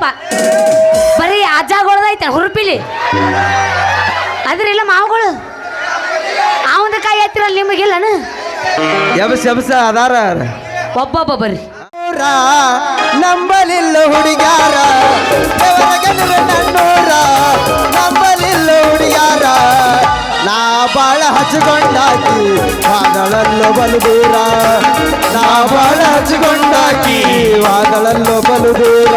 ಯಪ್ಪ ಬರೀ ಅಜ್ಜಗೊಳ್ದೈತೆ ಹುರುಪಿಲಿ ಅದ್ರಿಲ್ಲ ಮಾವುಗಳು ಅವಂದ ಕಾಯಿ ಎತ್ತಿರಲ್ಲ ನಿಮಗಿಲ್ಲನ ಎಬಸ್ ಎಬಸ ಅದಾರ ಒಬ್ಬೊಬ್ಬ ಬರ್ರಿ ನಂಬಲಿಲ್ಲ ಹುಡುಗ್ಯಾರ ನನ್ನೂರ ನಂಬಲಿಲ್ಲ ಹುಡುಗ್ಯಾರ ನಾ ಬಾಳ ಹಚ್ಚಿಕೊಂಡಾಕಿ ವಾದಳಲ್ಲೋ ಬಲು ದೂರ ನಾ ಬಾಳ ಹಚ್ಚಿಕೊಂಡಾಕಿ ವಾದಳಲ್ಲೋ ಬಲು ದೂರ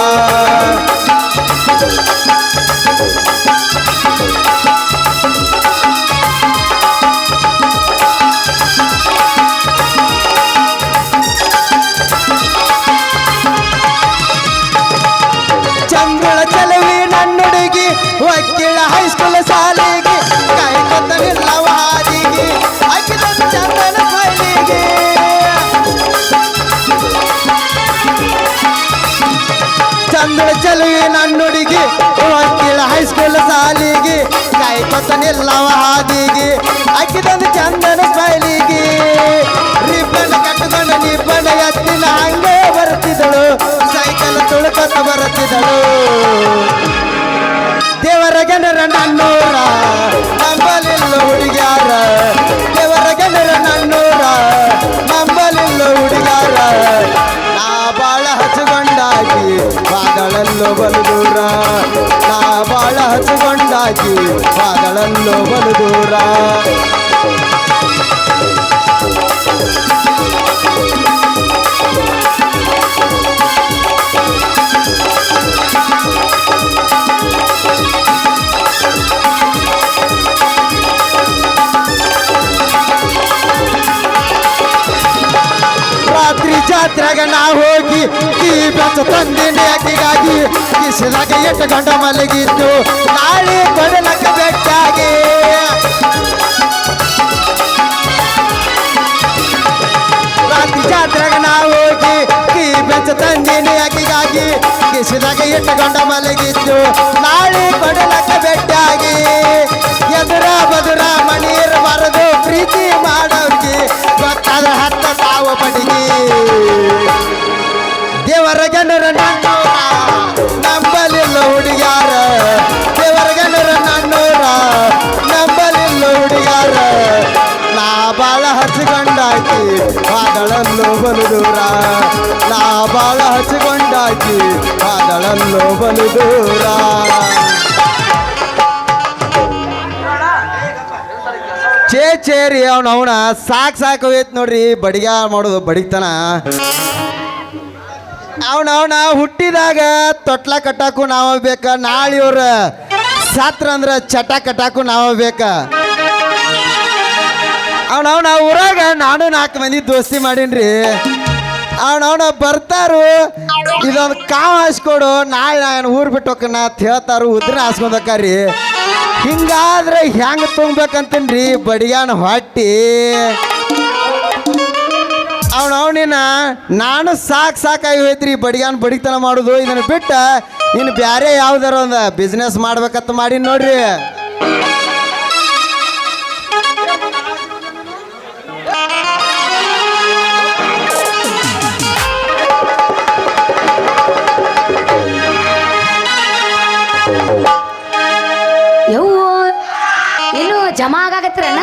ಚಂಗಳ ಚಲವಿ ನನ್ನುಡುಗಿ ವಕೀಲ ಹೈಸ್ಕೂಲ್ ಸಾಲಿಗೆ ಕಾಯ್ಕೊತ್ತನಿಲ್ಲವ ಹಾದಿಗೆ ಅಕ್ಕಿದ ಚಂದನ ಬಳಿಗೆ ಚಂಗಳ ಚಲವಿ ನನ್ನುಡುಗಿ ವಕೀಲ ಹೈಸ್ಕೂಲ್ ಸಾಲಿಗೆ ಕಾಯ್ಕೊತ್ತನಿಲ್ಲವ ಹಾದಿಗೆ ಅಕ್ಕಿದೊಂದು ಚಂದನ ಬಳಿಗೆ ರಿಬ್ಬನ್ ಕಟ್ಟಿಕೊಂಡು ನಿಬ್ಬನ ಎತ್ತಿನ ಹಂಗೆ ಬರ್ತಿದ್ದಳು ಸೈಕಲ್ ತುಳ್ಕೊತ ಬರುತ್ತಿದ್ದಳು ದೇವರ ಜನರ ನನ್ನೂರ ನಂಬಲಿಲ್ಲ ಹುಡುಗ್ಯಾರ ದೇವರ ಜನರ ನನ್ನೂರ ನಂಬಲಿಲ್ಲ ಹುಡುಗ್ಯಾರ ನಾ ಬಾಳ ಹಚ್ಚಿಕೊಂಡಾಕಿ ವಾದಳಲ್ಲೋ ಬಲು ದೂರ ನಾ ಬಾಳ ಹಚ್ಚಿಕೊಂಡಾಕಿ ವಾದಳಲ್ಲೋ ಬಲು ದೂರ ರಾತ್ರಿ ಜಾತ್ರೆಗ ನಾ ಹೋಗಿ ಈ ಬೆಚ್ಚ ತಂದಿನಿ ಅಕ್ಕಿಗಾಗಿ ಕಿಸಿದಾಗ ಎಟ್ಟು ಗಂಡ ಮಲಗಿದ್ದು ನಾಳೆ ಕೊಡಲಕ್ಕ ಬೆಟ್ಟಾಗಿ ರಾತ್ರಿ ಜಾತ್ರೆಗ ನಾ ಹೋಗಿ ಈ ಬೆಚ್ಚ ತಂದಿನಿ ಅಕ್ಕಿಗಾಗಿ ಕಿಸಿದಾಗ ಎಟ್ಟು ಗಂಡ ಮಲಗಿದ್ದು ನಾಳೆ ಕೊಡಲಕ್ಕ ಬೆಟ್ಟಾಗಿ ಎದುರ ಬದುರ ಮಣೀರ್ ಬರದು ಪ್ರೀತಿ ಮಾಡೋರ್ಗಿ ಗೊತ್ತಾದ್ರೆ ಹತ್ತ ಸಾವು ಬಡಿಗೆ ದೇವರ ಜನರ ನನ್ನೂರ ನಂಬಲಿಲ್ಲ ಹುಡುಗ್ಯಾರ ದೇವರ ಜನರ ನನ್ನೂರ ನಂಬಲಿಲ್ಲ ಹುಡುಗ್ಯಾರ ನಾ ಬಾಳ ಹಚ್ಚಿಕೊಂಡಾಕಿ ವಾದಳಲ್ಲೋ ಬಲು ದೂರ ನಾ ಬಾಳ ಹಚ್ಚಿಕೊಂಡಾಕಿ ವಾದಳಲ್ಲೋ ಬಲು ದೂರ ಚೇರಿ ಅವನ ಸಾಕು ಹೋಯ್ತು ನೋಡ್ರಿ ಬಡಿಗ ಮಾಡೋದು ಬಡಿಗ್ತಾನ ಅವನ ಹುಟ್ಟಿದಾಗ ತೊಟ್ಲ ಕಟ್ಟಾಕು ನಾವ ಬೇಕ ನಾಳೆ ಇವ್ರ ಸಾತ್ರ ಅಂದ್ರ ಚಟ ಕಟ್ಟಾಕು ನಾವ ಬೇಕ ಅವನ ಊರಾಗ ನಾನು 4 ಮಂದಿ ದೋಸ್ತಿ ಮಾಡೀನ್ರಿ ಅವನ ಬರ್ತಾರು ಇದೊಂದು ಕಾವು ಹಾಸ್ಕೊಡು ನಾಳೆ ನಾನು ಊರು ಬಿಟ್ಟು ಹೋಗ್ಕನ ಅಂತ ಹೇಳ್ತಾರು ಉದ್ರನ ಹಾಸ್ಕೊಂಡಕ್ಕಾರಿ ಹಿಂಗಾದ್ರೆ ಹೆಂಗೆ ತುಂಬ್ಬೇಕಂತನ್ರಿ ಬಡಿಯಾನ ಹೊಟ್ಟಿ ಅವನಿನ ನಾನು ಸಾಕಾಗಿ ಹೋಯ್ತ್ರಿ ಬಡಿಯಾನ ಬಡಿತನ ಮಾಡೋದು ಇದನ್ನ ಬಿಟ್ಟ ಇನ್ನು ಬೇರೆ ಯಾವ್ದಾರ ಒಂದು ಬಿಸ್ನೆಸ್ ಮಾಡ್ಬೇಕಂತ ಮಾಡಿ ನೋಡ್ರಿ ಜಮಾ ಆಗಾಕತ್ರನ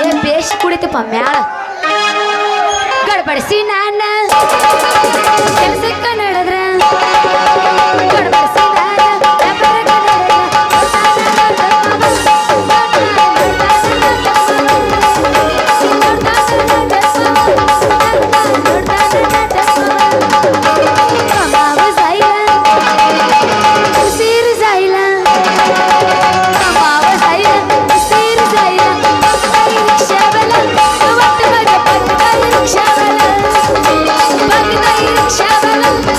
ಏ ಬೇಷ್ ಕುಡಿತಪ್ಪ ಮ್ಯಾಳ ಗಡ್ಬಡಿಸಿ ನಾನ ಕೆಲಸಕ್ಕೆ ನಡೆದ್ರ ಗಡ್ಬಡಿಸಿ Shabala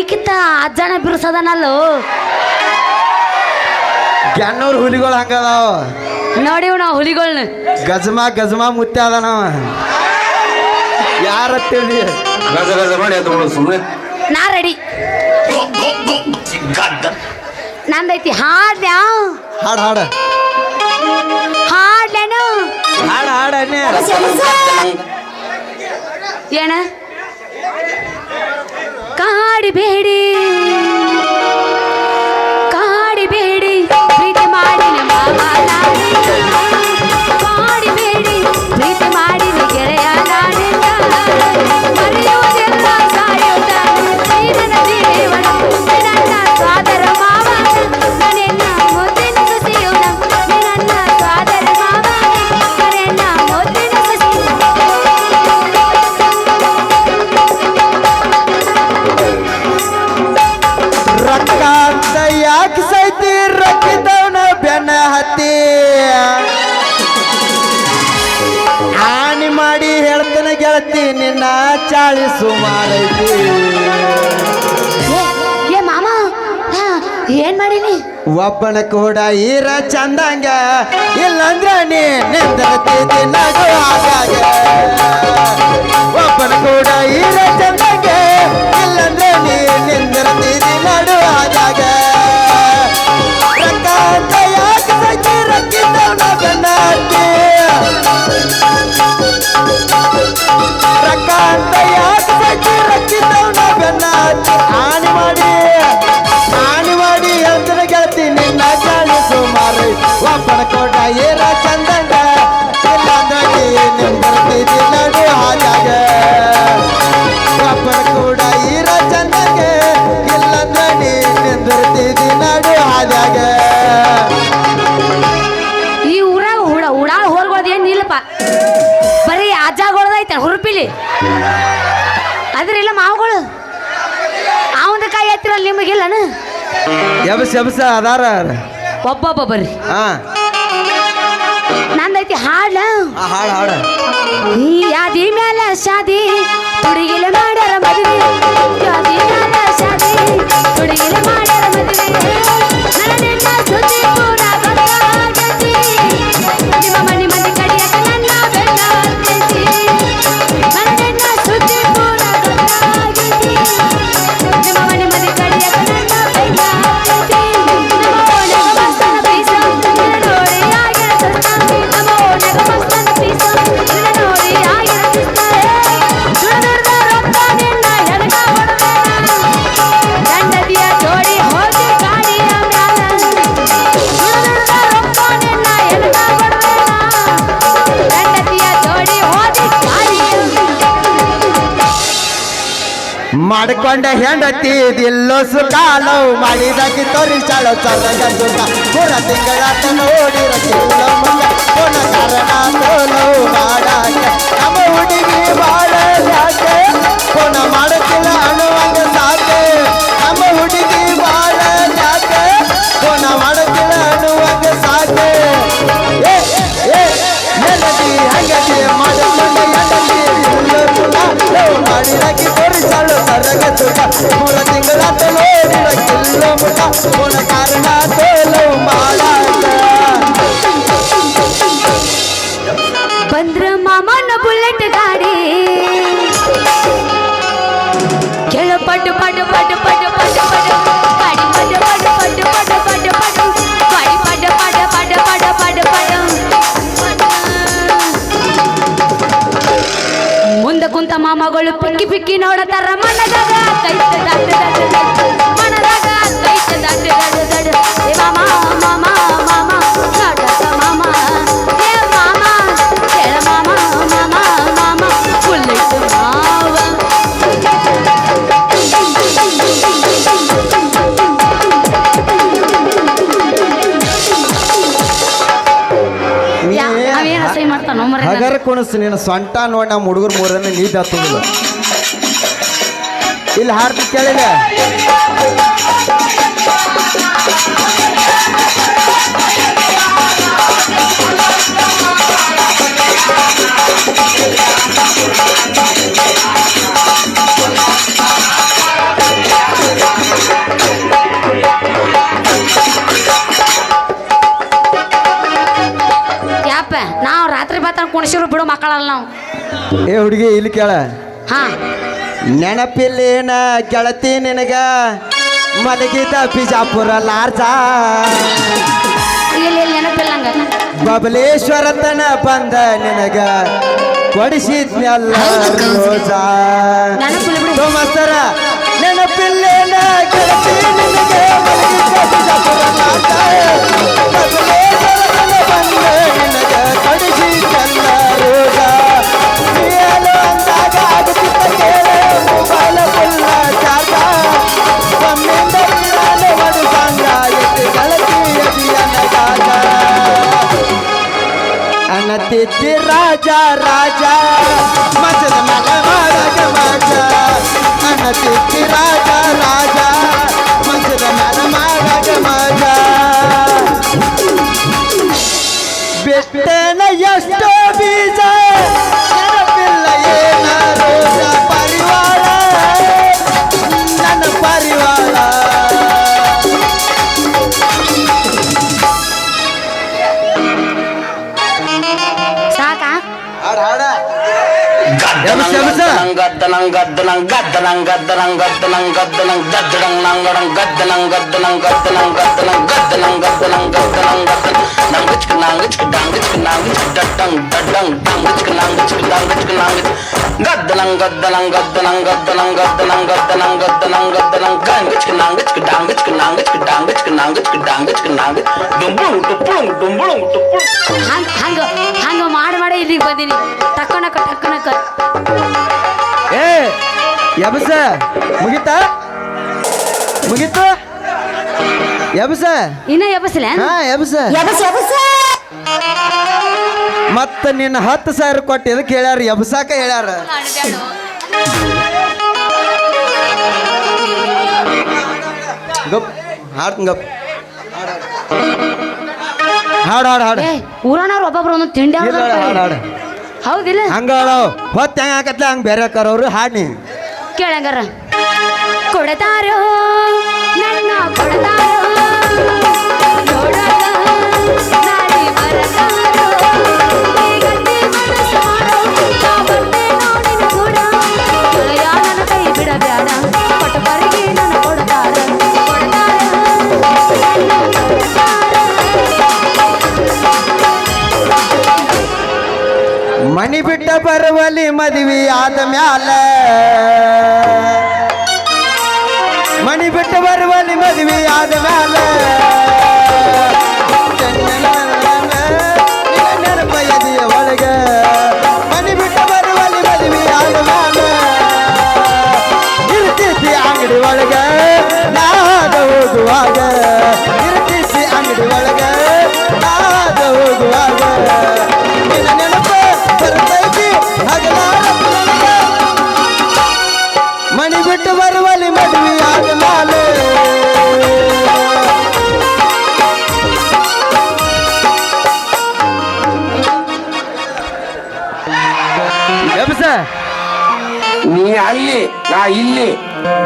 ಹುಲಿಕಿತ್ತ ಅಜ್ಜನ ಬಿರುಸದನಲ್ಲೋ. ಗ್ಯಾನ್ನೂರ್ ಹುಲಿಗಳು ಹಂಗದಾವ ನೋಡಿವ್ ನಾವು ಹುಲಿಗಳನ್ನ. ಗಜಮಾ ಮುತ್ತೆ ಅದ ನಾವ ಯಾರ ತಿಳಿ ಗಜ ಗಜ ಮಾಡಿ ಅದು ಸುಮ್ಮನೆ ನಾ ರೆಡಿ. ನಂದೈತಿ ಹಾಡ್ಲ್ಯಾ ಹಾಡ ಹಾಡ್ಲೇನು ಹಾಡ ಏನ ಕಾಡಿಬೇಡಿ ಪ್ರೀತಿ ಮಾಡಿನ ಮಾವ ನಾನಿಂದ. ಕಾಡಿಬೇಡಿ ಪ್ರೀತಿ ಮಾಡಿನ ಗೆಳೆಯ ನಾನಿಂದ. ಮರೆಯುವುದಿಲ್ಲ ಸಾಯುತ್ತ ನನ್ನ ಜೀವನ ನನ್ನ ಸ್ವಾದರ ಮಾವ ನನ್ನ ಮುದ್ದಿನ ಸಸಿಯುಣ ನನ್ನ ಸ್ವಾದರ ಮಾವ ನನ್ನ ಮುದ್ದಿನ ಸಸಿಯುಣ. ರೊಕ್ಕ ಅಂತ ಯಾಕೆ ಸೈತಿ ರೊಕ್ಕಿದವನ ಬೆನ್ನ ಹತ್ತಿ ಹಾನಿ ಮಾಡಿ ಹೇಳ್ತಾನೆ ಗೆಳತಿ ನಿನ್ನ ಚಾಳಿ ಸುಮಾರೈತಿ. ಏ ಮಾಮ ಏನ್ ಮಾಡೀನಿ? ಒಬ್ಬನ ಕೂಡ ಈರ ಚಂದಂಗ ಇಲ್ಲಂದ್ರ ನೀ ನಿಂದಿರ್ತಿದ್ದಿ ನಗು ಆಗಾಗ. ಒಬ್ಬನ ಕೂಡ ಈರ ಚಂದಂಗ ಇಲ್ಲಂದ್ರ ನೀ ನಿಂದಿರ್ತಿದ್ದಿ ನಡು ಆದಾಗ. ರೊಕ್ಕ ಅಂತ ಯಾಕೆ ಸೈತಿ ರೊಕ್ಕಿದ್ದವನ ಬೆನ್ನ ಹತ್ತಿ. ರೊಕ್ಕ ಅಂತ ಯಾಕೆ ಸೈತಿ ರೊಕ್ಕಿದ್ದವನ ಬೆನ್ನ ಹತ್ತಿ. ಹಾನಿ ಮಾಡಿ ಅಂತ ಗೆಳತಿ ನಿನ್ನ ಚಾಳಿ ಸುಮಾರು. ಒಬ್ಬನ ಕೋಟ ಏರ ಚಂದಂಗ ಇಲ್ಲಂದ್ರ ನೀ ನಿಂದಿರ್ತಿದ್ದಿ ನಡು ಹಾದಾಗ. ಒಬ್ಬನ ಕೂಡ ಈರ ಚಂದಂಗ ಇಲ್ಲಂದ್ರ ನೀ ನಿಂದಿರ್ತಿದ್ದಿ ನಡು ಹಾದಾಗ. ಈ ಊರಾಗ ಉಡಾಳ ಹೋರ್ಗಳದ ಏನ್ ಇಲ್ಲಪ್ಪ, ಬರೀ ಅಜ್ಜಗಳದೈತೆ ಹುರುಪಿಲಿ. ಅದ್ರಿಲ್ಲ ಮಾವುಗಳು ಅವಂದ ಕೈ ಎತ್ತಿರಲ್ಲ ನಿಮಗಿಲ್ಲನ. ಎಬಸ ಅದಾರ ಒಬ್ಬೊಬ್ಬ ಬರ್ರಿ. ಹಾ ನಂದೈತಿ ಹಾಡ. ಹಾಡ ಈ ಯಾದಿ ಮ್ಯಾಲ ಶಾದಿ ತುಡಿಗಿಲೆ ಮಾಡ್ಯಾರ ಮದುವೆ. ಯಾದಿ ಮ್ಯಾಲ ಶಾದಿ ತುಡಿಗಿಲೆ ಮಾಡ್ಯಾರ ಮದುವೆ. ನನ್ನ ಸುದ್ದಿ ಕೂಡ ಗೊತ್ತಾಗೈತಿ. ನಿಮ್ಮ ಮನೆ ಮಂದಿ ಕಡಿಯಕ ನನ್ನ ಬೆನ್ನ ಹತ್ತೈತಿ. ನನ್ನ ಸುದ್ದಿ ಕೂಡ ಗೊತ್ತಾಗೈತಿ. ನಿಮ್ಮ ಮನೆ ಮಂದಿ ಕಡಿಯಕ ನನ್ನ ಬೆನ್ನ ಹತ್ತೈತಿ. ನಮ್ಮ ಓಣಗ ಮಸ್ತನ ಪೀಸ ನಿನ್ನ ನೋಡಿ ಆಗಿರ ಸಸ್ತ. ನಮ್ಮ ಓಣಗ ಮಸ್ತನ ಪೀಸ ನಿನ್ನ ನೋಡಿ ಆಗಿರ ಸಸ್ತ. ದುಡದ ರೊಕ್ಕ ನಿನ್ನ ಹೆಣಗ ಹೊಡಬೇಡ. ಗಂಡದಿಯ ಜೋಡಿ ಹೋಗಿ ಗಾಡಿಯ ಮ್ಯಾಲ. ದುಡದ ರೊಕ್ಕ ನಿನ್ನ ಹೆಣಗ ಹೊಡಬೇಡ. ಗಂಡದಿಯ ಜೋಡಿ ಹೋಗಿ ಗಾಡಿಯ ಮಾಡ್ಕೊಂಡ ಹೆಂಡತಿ ದಿಲ್ಲೋ ಸುಖಾಲೋ ಮಾಡಿದಾಕಿ ತೋರಿಸಾಳೋ ಚರಗ ಸುಖ. 3 ತಿಂಗಳಾತ ನೋಡಿರಕ್ಕಿಲ್ಲ ಮುಂಗ ಕೊನ ಕಾರಣ ತೋಲೋ ಮಾಡಾಕ. ನಮ್ಮ ಹುಡುಗಿ ಬಾಳ ಯಾಕೆ ಕೊನ ಮಾಡುತ್ತಿಲ್ಲ ಅನ್ನುವಂಗ ಸಾಕೆ. ನಮ್ಮ ಹುಡುಗಿ ಬಾಳ ಯಾಕೆ ಕೊನ ಮಾಡುತ್ತಿಲ್ಲ ಅನ್ನುವಂಗ ಸಾಕೆ. ನೆಲದಿ ಹಂಗದಿ ಮಾಡಿಕೊಂಡ ಹೆಂಡತಿ ದಿಲ್ಲೋ ಸುಖಾಲೋ ಮಾಡಿದಾಕಿ ತೋರಿಸಾಳೋ ಚರಗ ಸುಖ. 3 ತಿಂಗಳಾತ ನೋಡಿರಕ್ಕಿಲ್ಲ ಮುಂಗ ಕೊನ ಕಾರಣ ತೋಲೋ ಮಾಡಾಕ. ಬಂದ್ರ ಮಾಮನ ಬುಲೆಟ್ ಗಾಡಿ ಕೇಳು ಪಟ್ಟು ಪಟ್ಟು ಪಟ್ಟು ಪಟ್ಟು ಪಟ್ಟು ಪಟ್ಟು ಗಾಡಿ ಪಟ್ಟು ಪಟ್ಟು ಪಟ್ಟು ಪಟ್ಟು ಪಟ್ಟು ಪಟ್ಟು ಗಾಡಿ ಪಟ್ಟು ಪಟ್ಟು ಪಟ್ಟು ಪಟ್ಟು ಪಟ್ಟು ಪಟ್ಟು. ಮುಂದೆ ಕುಂತ ಮಾಮಗಳು ಪಿಕ್ಕಿ ಪಿಕ್ಕಿ ನೋಡತಾರ. ಮನದಾಗ ಕೈತ ದಡ್ಡ ದಡ್ಡ ದಡ್ಡ. ಮನದಾಗ ಕೈತ ದಡ್ಡ ದಡ್ಡ ದಡ್ಡ. ಏ ಮಾಮ ಮಾಮ ಮಾಮ ನಾಟಕ ಮಾಮ. ಏ ಮಾಮ ಕೇಳ ಮಾಮ ಮಾಮ ಮಾಮ ಬುಲೆಟ್ ಮಾವ. ಅವೇನ ಸೈ ಮಾಡ್ತಾನೋ ಮರ. ಹಗರ ಕುಣಸ್ ನೀನು ಸೊಂಟ ನೋಡಿ ನಮ್ಮ ಹುಡುಗರು 3 ನೀದ್ ಹತ್ತುದಿಲ್ಲ. ಇಲ್ಲಿ ಹಾರ್ತಿ ಕೇಳಿಲ್ಲ. ಯಪ್ಪ ನಾವು ರಾತ್ರಿ ಬಾತ ಕುಣಿಸಿರು ಬಿಡು ಮಕ್ಕಳಲ್ಲ ನಾವು. ಏ ಹುಡುಗಿ ಇಲ್ಲಿ ಕೇಳ. ಹಾ ನೆನಪಿಲ್ಲೇನ ಗೆಳತಿ ನಿನಗ ಮಲಗಿದ ಬಿಜಾಪುರ ಲಾರ್ಜ ಇಲ್ಲಿ ಇಲ್ಲಿ ನೆನಪಿಲ್ಲ ಹಂಗ. ಬಬಲೇಶ್ವರ ತನ ಬಂದ ನಿನಗ ಕೊಡಿಸಿದ್ನೆಲ್ಲ ರೋಜ. ನೆನಪಿಲ್ಲ ಬಿಡು. ಸೋಮಸ್ತರ ನೆನಪಿಲ್ಲೇನ ಗೆಳತಿ ನಿನಗ ಮಲಗಿದ ಬಿಜಾಪುರ ಲಾರ್ಜ ಬಬಲೇಶ್ವರ ತನ ಬಂದ ನಿನಗ ಕೊಡಿಸಿದ್ನೆಲ್ಲ ರೋಜ. ನೀನು ಅಂದಾಗ ಆಗುತ್ತಿದ್ದ ಕೇಳೆ ಮೊಬೈಲ್ ಫುಲ್ಲ ಚಾರ್ಜ ಒಮ್ಮಿಂದ ನಾನು ಒಂದು ಸಂಗ ಎತ್ತಿ ಗೆಳತಿ ಅದಿಯನಗಾಗ ಅನ್ನತಿದ್ದಿ ರಾಜ ರಾಜ ಮಜದ ಮಗ ಮಾಡಗ ಮಜ ಅನ್ನತಿದ್ದಿ ರಾಜ ರಾಜ ಮಜದ ಮಗ ಮಾಡಗ ಮಜ ಬಿಟ್ಟೆನ ಎಷ್ಟೋ ಬೀಜ ನೆನಪಿಲ್ಲ ಏನ ರೋಜ ಪರಿವಾರ ನನ್ನ ಪರಿವಾರ. ಸಾಕಾ ಹಾಡ ಹಾಡ ಹಂಗ ಹಂಗ ಮಾಡಿ ಇಲ್ಲಿಗೆ ಬಂದೀನಿ. ಟಕ್ಕನಕ ಟಕ್ಕನಕ ಏ ಎಬಸ ಮುಗಿತಾ ಮುಗೀತು ಎಬಸ ಇನ್ನ ಎಬ್ಬಸಲ ಹಾ ಎಬಸ ಮತ್ತ ನಿನ್ನ 10,000 ಕೊಟ್ಟು ಎದಕ್ಕೆ ಹೇಳ್ಯಾರ ಎಬ್ಸಾಕ ಹೇಳ್ಯಾರ. ಗಪ್ ಹಾಡ್ತೀನಿ ಗಪ್ ಹಾಡು ಹಾಡು ಹಾಡು ಊರನವ್ರು ಒಬ್ಬೊಬ್ರು ಒಂದೊಂದು ತಿಂಡಿ ಇಲ್ಲ ಹಾಡು ಹಾಡು ಹೌದಿಲ್ಲ ಹಂಗ ಹೊತ್ತು ಹೆಂಗ ಹಾಕತ್ಲ ಹಂಗ ಬೇರೆ ಹಾಕಾರವ್ರು ಹಾಡ್ನಿ ಕೇಳಂಗಾರ ಕೊಡತಾರೋ ನನ್ನ ಕೊಡತಾರೋ ನಾಡಿ ಬರತಾರೋ ಈಗಂತೆ ಮನಸ್ಸು ಮಾಡೋ ನಾ ಬಂದೆ ನೋಡಿನ ಕೂಡ ಗೆಳೆಯ ನನ್ನ ಕೈ ಬಿಡಬೇಡ ಕೊಟ್ಟ ಬರಿಗೆ ನನ್ನ ಕೊಡತಾರ ಮನಿ ಬಿಟ್ಟ ಬರುವಲ್ಲಿ ಮದುವೆ ಆದ ಮ್ಯಾಲ ಮನಿ ಬಿಟ್ಟು ಬರುವಲ್ಲಿ ಮದುವೆ ಆದ ಮ್ಯಾಲ ನೆನಪ ಎದೆಯ ಒಳಗ ಮನಿ ಬಿಟ್ಟು ಬರುವಲ್ಲಿ ಮದುವೆ ಆದ ಮ್ಯಾಲ ಇರ್ತಿಸಿ ಅಂಗಡಿ ಒಳಗ ನಾದ ಹೋಗುವಾಗ ಇರ್ತಿಸಿ ಅಂಗಡಿ ಒಳಗ ನಾದ ಹೋಗುವಾಗ ನಿನ್ನ ನೆನಪ ಬರ್ತೈತಿ ಮನಿ ಬಿಟ್ಟು ಬರುವಲ್ಲಿ ಮದುವೆ ಆದ ಮಾಲೆ ಎಬ್ಸ ನೀ ಅಲ್ಲಿ ನಾ ಇಲ್ಲಿ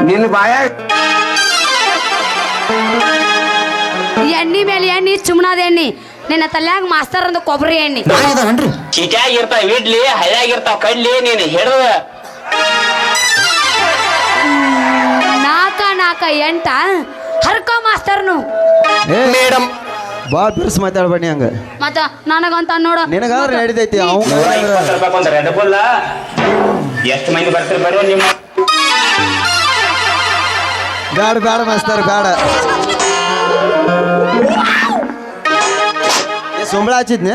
ನಿನ್ನ ಬಾಯ ಎಣ್ಣಿ ಮೇಲೆ ಎಣ್ಣಿ ಚುಮ್ನಾದ ಎಣ್ಣಿ ನಿನ್ನ ತಲ್ಯಾಗ ಮಾಸ್ತರ್ ಅಂದ ಕೊಬ್ಬರಿ ಎಣ್ಣಿ ಚೀಟ್ಯಾಗಿರ್ತಾವ ಇಡ್ಲಿ ಹಳ್ಯಾಗಿರ್ತಾವ ಕಡ್ಲಿ ನೀನು ಹಿಡ್ದ ನಾಕ ಎಂಟ ಹರ್ಕೋ ಮಾಸ್ತರ್ನು ಮೇಡಮ್ ಬಾ ಬಿರ್ಸ್ ಮಾತಾಡ್ಬೇಡಿ ಹಂಗ ಮತ್ತ ನನಗಂತ ನೋಡ ನಿನಗಾದ್ರೆ ನಡಿತೈತಿ ಅವಂಗ ಒಂದು ರೆಡ್ ಬುಲ್ ಎಷ್ಟು ಮಂದಿ ಬರ್ತೀರಿ ಬರ್ರಿ ನಿಮ್ಮ ಬೇಡ ಬೇಡ ಮಾಸ್ತರ್ ಬೇಡ ಸುಂಬಳ ಹಚ್ಚಿದ್ನ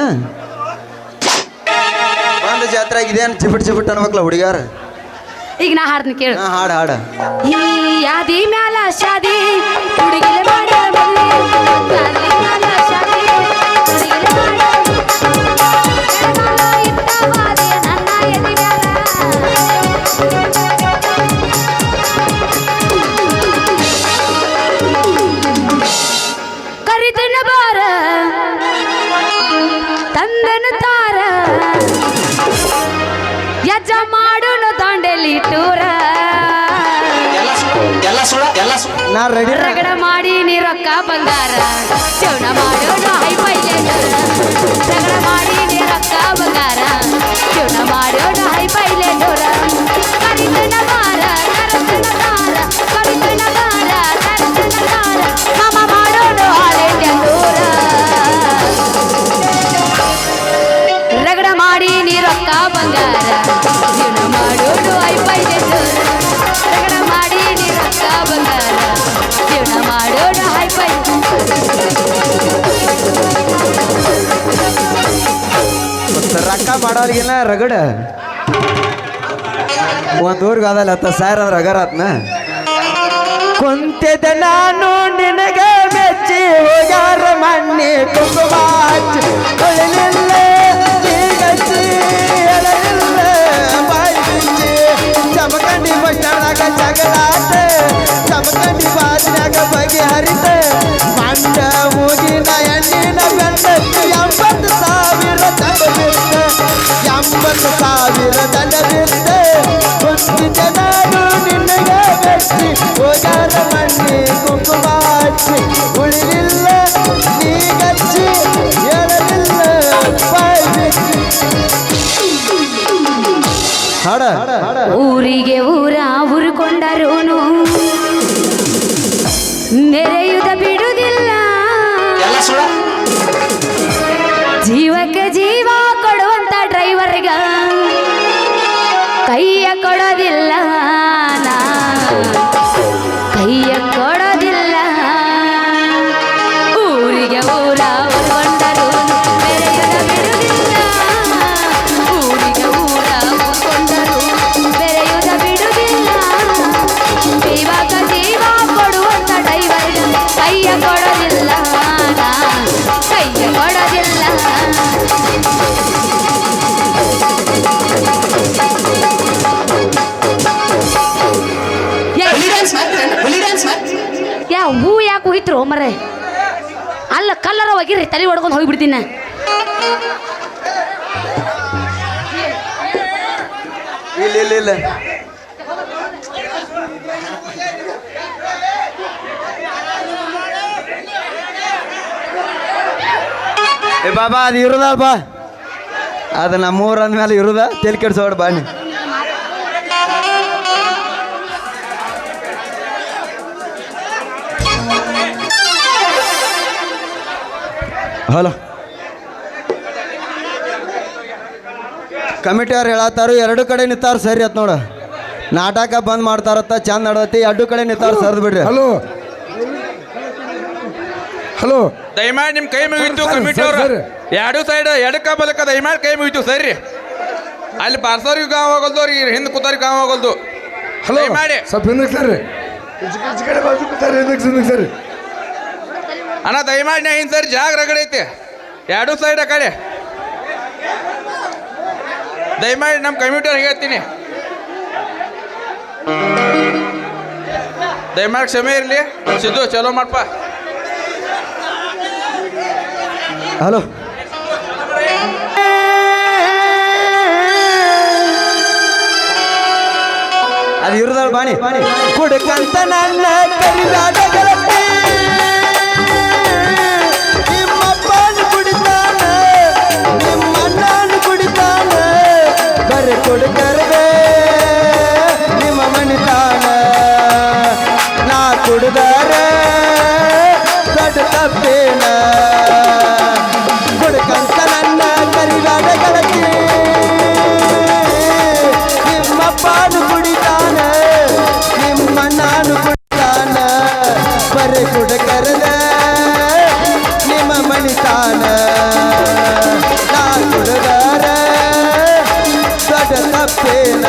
ಒಂದು ಜಾತ್ರೆ ಇದೇನು ಚಿಬಿಟ್ ಚಿಬಿಟ್ ಅನ್ಬೇಕಲ್ಲ ಹುಡುಗಾರ ಈಗ ನಾ ಹಾಡ್ತೀನಿ ಕೇಳು ಹಾಡು ಹಾಡು ಈ ಯಾದಿ ಮ್ಯಾಲ ಶಾದಿ ಹುಡುಗಿಲೆ ಮಾಡ್ಯಾರ ಮದ್ವೆ. ಯಾದಿ ಮ್ಯಾಲ ಶಾದಿ ಹುಡುಗಿಲೆ ಮಾಡ್ಯಾರ ಎಡಗಾಲ ಇಟ್ಟವಾದೆ ನನ್ನ ಎದಿ ಮ್ಯಾಲ. ಕರಿತನ ಬಾರ ತಂದನ ತಾರ ಯಜ್ಜ ಮಾಡೋಣ ದಾಂಡೆಲಿ ಟೂರ ನಾ ರೆಡಿ ರಗಡ ಮಾಡಿ ನೀ ರೊಕ್ಕ ಬಂಗಾರ ಜೀವನ ಮಾಡೋಣ ಹೈ ಪೈಲೆ ರಗಡ ಮಾಡಿ ನೀ ರೊಕ್ಕ ಬಂಗಾರ ಜೀವನ ಮಾಡೋಡು ಐಪೈಗೆ ಜೋರ ರಗಡ ಮಾಡೀನಿ ರೊಕ್ಕ ಬಂಗಾರ ಜೀವನ ಮಾಡೋಡು ಐಪೈ ರೊಕ್ಕ ಮಾಡೋರಿಗಿನ ರಗಡ ಒಂದು ಊರಿಗೆ ಅದಲ್ಲ 10,000 ಅಂದ್ರೆ ರಗರಾತ್ನ ಕುಂತಿದ್ದ ನಾನು ನಿನಗ ಮೆಚ್ಚಿ ಹೋಗ್ಯಾರ ಮಣ್ಣಿ ಕುಂಕುಮ ಹಚ್ಚಿ ಹೊಳಿಲಿಲ್ಲ ನೀಗಚ್ಚಿ ಎಳಲಿಲ್ಲ ಬಾಯಿ ಬಿಚ್ಚಿ ಚಮಕಂಡಿ ಬಸ್ಟಾದಾಗ ಜಗಳಾಟ ಚಮಕಂಡಿ ಬಾಜಿನಾಗ ಬಗೆಹರಿತ ಮಂಡ ಮೂಗಿನ ಎಣ್ಣಿನ ಬೆಂಡಕ್ಕೆ 80,000 ದಂಡ ಬಿತ್ತ 80,000 ದಂಡ ಬಿತ್ತ ಕುಂತಿದ್ದ ನಾನು ನಿನಗ ಮೆಚ್ಚಿ ಹೋಗ್ಯಾರ ಮಣ್ಣಿ ಕುಂಕುಮ ಹಚ್ಚಿ ಉಳಿಲಿಲ್ಲ ನೀಗಚ್ಚಿ ಎಳಲಿಲ್ಲ ಬಾಯಿ ಬಿಚ್ಚಿ ಹಾಡ ಊರಿಗೆ ಊರ ಉರುಕೊಂಡರೂನು ನೆರೆಯುದ ಬಿಡುವುದಿಲ್ಲ ಜೀವಕ್ಕೆ ಜೀವ ಕೊಡುವಂತ ಡ್ರೈವರ್ಗ ಕೈಯ ಕೊಡೋದಿಲ್ಲ ನಾ ಕೈಯ ಕೊಡೋದಿಲ್ಲ ಊರಿಗೆ ಊರ ಉರುಕೊಂಡರೂನು ನೆರೆಯುದ ಬಿಡುವುದಿಲ್ಲ ಊರಿಗೆ ಊರ ಉರುಕೊಂಡರು ಬೆರೆಯುದ ಬಿಡುವುದಿಲ್ಲ ಜೀವಕ ಜೀವ ಕೊಡುವಂತ ಡ್ರೈವರ್ಗ ಕೈಯ ಕೊಡೋದಿಲ್ಲ ನಾ ಕೈಯ ಕೊಡೋದಿಲ್ಲ ಯಾ ಹೂ ಯಾಕೆ ಹೋಗಿತ್ರು ಮರೆ ಅಲ್ಲ ಕಲ್ಲರ ಹೋಗಿರ್ರಿ ತಲೆ ಹೊಡ್ಕೊಂಡು ಹೋಗಿಬಿಡ್ತೀನಿ ಇಲ್ಲ ಇಲ್ಲ ಇಲ್ಲ ಏ ಬಾಬಾ ಅದು ಇರುದ ಬಾ ಅದು ನಮ್ಮೂರ ಅಂದ್ಮೇಲೆ ಇರುದ ತೆಲಿ ಕೆಡ್ಸೋಡ್ ಬಾ ನೀ ಹಲೋ ಕಮಿಟಿಯವ್ರು ಹೇಳತ್ತಾರು 2 ಕಡೆ ನಿಂತಾರು ಸರಿ ಅತ್ ನೋಡ ನಾಟಕ ಬಂದ್ ಮಾಡ್ತಾರತ್ತ ಚಂದ ನಡತಿ 2 ಕಡೆ ನಿಂತಾರು ಸರ್ದ್ ಬಿಡ್ರಿ ಹಲೋ ಹಲೋ ದಯಮಾಡಿ ನಿಮ್ ಕೈ ಮುಗಿತು ಕಮಿಟಿ ಅವ್ರ ಎರಡು ಸೈಡ್ ಎಡಕ್ಕ ಬಲಕ್ಕ ದಯಮಾಡಿ ಕೈ ಮುಗಿತು ಸರಿ ಅಲ್ಲಿ ಬಾರ್ಸೋರಿಗೆ ಗಾಂವ್ ಹೋಗಲ್ದು ಅವ್ರಿಗೆ ಹಿಂದೆ ಕೂತವ್ರಿಗೆ ಗಾಂವ್ ಹೋಗಲ್ದು ಹಲೋ ದಯಮಾಡಿ ಸ್ವಲ್ಪ ಹಿಂದಕ್ಕೆ ಸರ್ರಿ ಈಚೆ ಕಡೆ ಬಾಜು ಕೂತಾರೆ ಹಿಂದಕ್ಕೆ ಸರಿ ಅಣ್ಣ ದಯಮಾಡಿ ನಾ ಹಿಂದೆ ಸರಿ ಜಾಗ ರಗಡೆ ಐತಿ ಎರಡು ಸೈಡ್ ಆ ಕಡೆ ದಯಮಾಡಿ ನಮ್ಮ ಕಮಿಟಿ ಅವ್ರಿಗೆ ಹೇಳ್ತೀನಿ ದಯಮಾಡಿ ಕ್ಷಮೆ ಇರಲಿ ಸಿದ್ದು ಚಲೋ ಮಾಡಪ್ಪ ಹಲೋ ಅದು ಇರುದಳ ಬಾಣಿ ಕುಡ್ಕಂತ ನನ್ನ ಕರಿದಾದ ಗೆಳತಿ ನಿಮ್ಮಪ್ಪನ ಕುಡಿತಾನ ನಿಮ್ಮಣ್ಣನ ಕುಡಿತಾನ ಬರೆ ಕುಡ್ಕರ್ದೆ ನಿಮ್ಮ ಮಣಿತಾನ ನಾ ಕುಡ್ದಾರೆ ದೊಡ್ಡ ತಪ್ಪೇನ ಕುಡ್ಕಂತ ನನ್ನ ಕರಿದಾದ ಗೆಳತಿ ನಿಮ್ಮಪ್ಪನು ಕುಡಿತಾನ ನಿಮ್ಮಣ್ಣನು ಕುಡಿತಾನ ಬರೆ ಕುಡ್ಕರ್ದ ನಿಮ್ಮ ಮಣಿತಾನ ನಾ ಕುಡ್ದಾರ ದೊಡ್ಡ ತಪ್ಪೇನ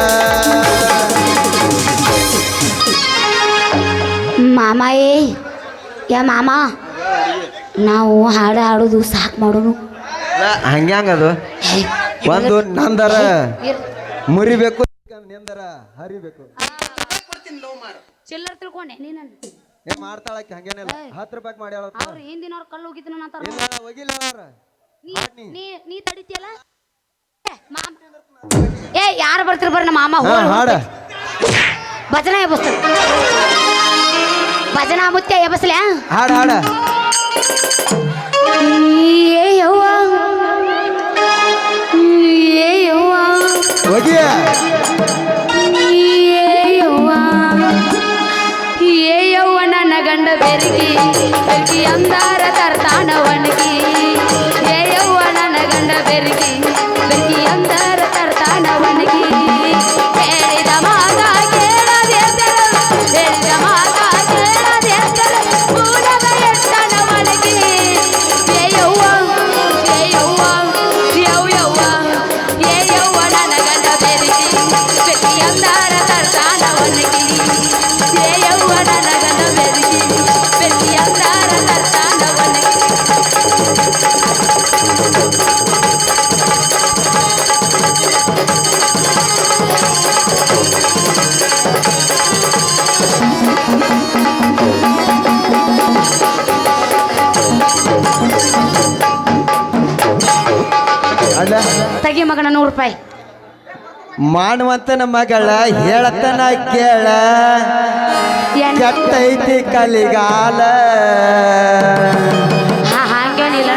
ಮಾಮ ಏ ಯಾ ಮಾಮ ನಾವು ಹಾಡು ಹಾಡೋದು ಸಾಕು ಮಾಡೋನು ಹಂಗ್ಯಾಂಗದು ಒಂದು ನಂದರ ಮುರಿಬೇಕು ನಿಂದರ ಹರಿಬೇಕು ಚಿಲ್ಲರ್ ತಿಳ್ಕೊಂಡೆ ನೀನು ಏನ್ ಮಾಡ್ತಾಳಕ್ಕೆ ಹಂಗೇನಿಲ್ಲ 10 ರೂಪಾಯಿ ಮಾಡಿ ಅವ್ರು ಹಿಂದಿನವ್ರು ಕಲ್ಲು ಹೋಗಿದ್ರು ಅಂತಾರ ಇಲ್ಲ ಹೋಗಿಲ್ಲ ಅವ್ರ ನೀ ತಡಿತಿಯಲ್ಲ ಏ ಯಾರು ಬರ್ತಿರ್ ಬರ್ರಿ ನಮ್ಮ ಮಾಮ ಹಾಡ ಭಜನೆ ಎಬ್ಬಸ್ತಾರೆ ಭಜನಾ ಮುತ್ಯ ಎಬ್ಬಸ್ಲ್ಯಾ ಹಾಡ ಹಾಡ ಏ ಯವ್ವ ಏ ಯವ್ವ ಹೋಗಿಯ ಏ ಯವ್ವ ನನ್ನ ಗಂಡ ಬೆರಗಿ ಬೆರಗಿ ಅಂದಾರ ತರ್ತಾನ ಒಣಗಿ ಏ ಯವ್ವ ನನ್ನ ಗಂಡ ಬೆರಗಿ ಬೆರಗಿ ಅಂದಾರ ತರ್ತಾನ ಮಾಡ್ಲ ತೆಗಿ ಮಗನ 100 ರೂಪಾಯಿ. ಮಾಡುವಂತನ ಮಗಳ ಹೇಳತನ ಕೇಳ ಏನ್? ಕೆಟ್ಟೈತಿ ಕಲಿಗಾಲ ಹಂಗೇನಿಲ್ಲ.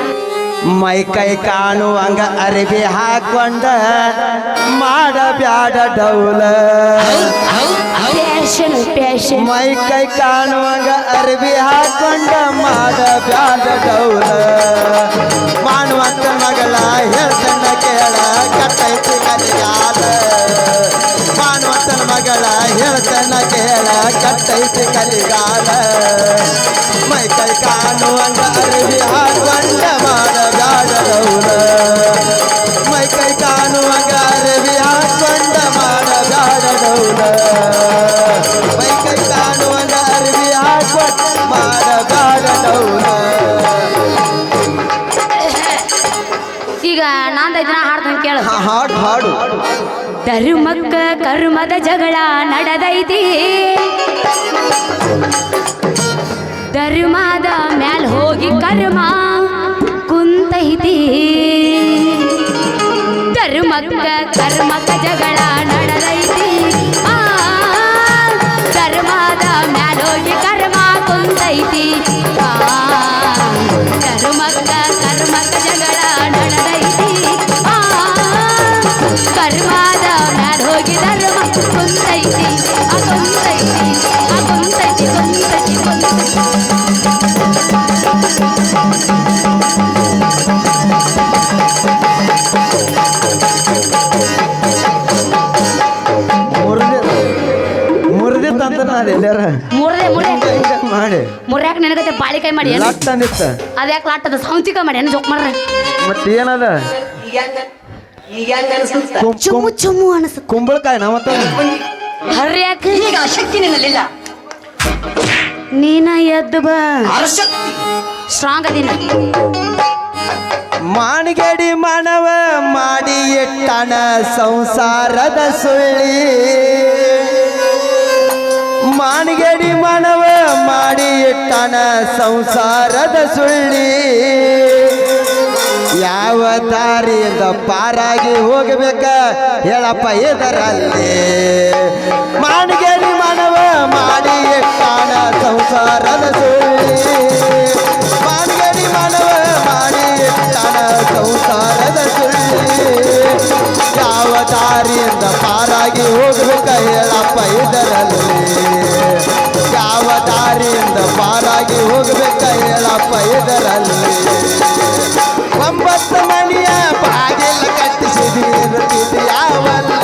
ಮೈ ಕೈ ಕಾಣುವಂಗ ಅರಿವಿ ಹಾಕೊಂಡ ಮಾಡಬ್ಯಾಡ ಡೌಲ ಪ್ಯಾಶನ್ ಮೈ ಕೈ ಕಾಣುವಂಗ ಅರಿವಿ ಹಾಕೊಂಡ ಮಾಡಬ್ಯಾಡ ಡೌಲ ಮಾಡುವಂತ ಮಗಳ ಹೇಳ್ತನ ಕೇಳ ಕೆಟ್ಟೈತಿ ಕಲಿಗಾಲ ಮಾಡುವಂತ ಮಗಳ ಹೇಳ್ತನ ಕೇಳ ಕೆಟ್ಟೈತಿ ಕಲಿಗಾಲ ಮೈ ಕೈ ಕಾಣುವಂಗ ಅರಿವಿ ಹಾಕೊಂಡ ಮಾಡಬ್ಯಾಡ ಡೌಲ ಮೈ ಕೈ ಕಾಣುವಂಗ ಅರಿವಿ ಹಾಕೊಂಡ ಮಾಡಬ್ಯಾಡ ಡೌಲ ಮೈ ಕೈ ಕಾಣುವಂಗ ಅರಿವಿ ಹಾಕೊಂಡ ಮಾಡಬ್ಯಾಡ ಡೌಲ. ಈಗ ನಾಂದೈತೆ ನಾ ಹಾಡ್ತೀನಿ ಕೇಳು. ಹಾಡು ಹಾಡು ಧರ್ಮಕ್ಕ ಕರ್ಮದ ಜಗಳ ನಡೆದೈತಿ, ಧರ್ಮದ ಮ್ಯಾಲ ಹೋಗಿ ಕರ್ಮ ಕುಂತೈತಿ. ಧರ್ಮಕ್ಕ ಕರ್ಮಕ್ಕ ಜಗಳ ನಡೆದೈತಿ, ಧರ್ಮದ ಮ್ಯಾಲ ಹೋಗಿ ಕರ್ಮ ಕುಂತೈತಿ. ಧರ್ಮಕ್ಕ ಕರ್ಮಕ್ಕ ಜಗಳ ನಡೆದೈತಿ, ಕರ್ಮದ ಮ್ಯಾಲ ಹೋಗಿ ಧರ್ಮ ಕುಂತೈತಿ. ಕುಂತೈತಿ ಕುಂತೈತಿ ಕುಂತೈತಿ ಮುರಿದಿತ್ತಂತ ನಾನು ಎಲ್ಲಾರ ಮಾಡಿ ಮುರ್ಯಾಕ ನೆನಗತ್ತೆ ಬಾಳಿಕಾಯಿ ಮಾಡಿ ಲಟ್ ಅಂದಿತ್ತ ಅದ್ಯಾಕೆ ಲಾಟದ ಸೌಂತಿಕ ಮಾಡಿ ಏನು ಜೋಕ್ ಮಾಡ್ರಿ. ಮತ್ತೆ ಏನದ ಚುಮ್ಮು ಚುಮ್ಮು ಅನಿಸುತ್ತೆ. ಕುಂಬಳಕಾಯಿ ನಾವತ್ತ ಹರ್ಯಾಕ ಈಗ ಶಕ್ತಿ ನಿನ್ನಲ್ಲಿಲ್ಲ, ನೀನ ಎದ್ದು ಬಾ ಸ್ಟ್ರಾಂಗ್ ಅದಿನ. ಮಾಣಿಗಡಿ ಮಾನವ ಮಾಡಿ ಇಟ್ಟಣ ಸಂಸಾರದ ಸುಳ್ಳಿ, ಮಾಣಿಗಡಿ ಮಾನವ ಮಾಡಿ ಇಟ್ಟಣ ಸಂಸಾರದ ಸುಳ್ಳಿ. ಯಾವ ದಾರಿಯಿಂದ ಪಾರಾಗಿ ಹೋಗಬೇಕ ಹೇಳಪ್ಪ ಇದರಲ್ಲಿ. ಮಾಣಿಗಡಿ ಮಾನವ ಮಾಡಿ ಇಟ್ಟಣ ಸಂಸಾರದ ಸುಳ್ಳಿ, ಮಾಣಿಗಡಿ ಮಾನವ ಮಾಡಿ ಇಟ್ಟಣ ಸಂಸಾರದ ಸುಳ್ಳಿ. ಯಾವ ದಾರಿಯಿಂದ ಪಾರಾಗಿ ಹೋಗಬೇಕ ಹೇಳಪ್ಪ ಇದರಲ್ಲಿ. ಯಾವ ದಾರಿಯಿಂದ ಪಾರಾಗಿ ಹೋಗಬೇಕ ಹೇಳಪ್ಪ ಇದರಲ್ಲಿ. 9 ಮಣಿಯ ಬಾಗಿಲ ಕಟ್ಟಿಸಿದಿ ಯಾವಲ್ಲಿ,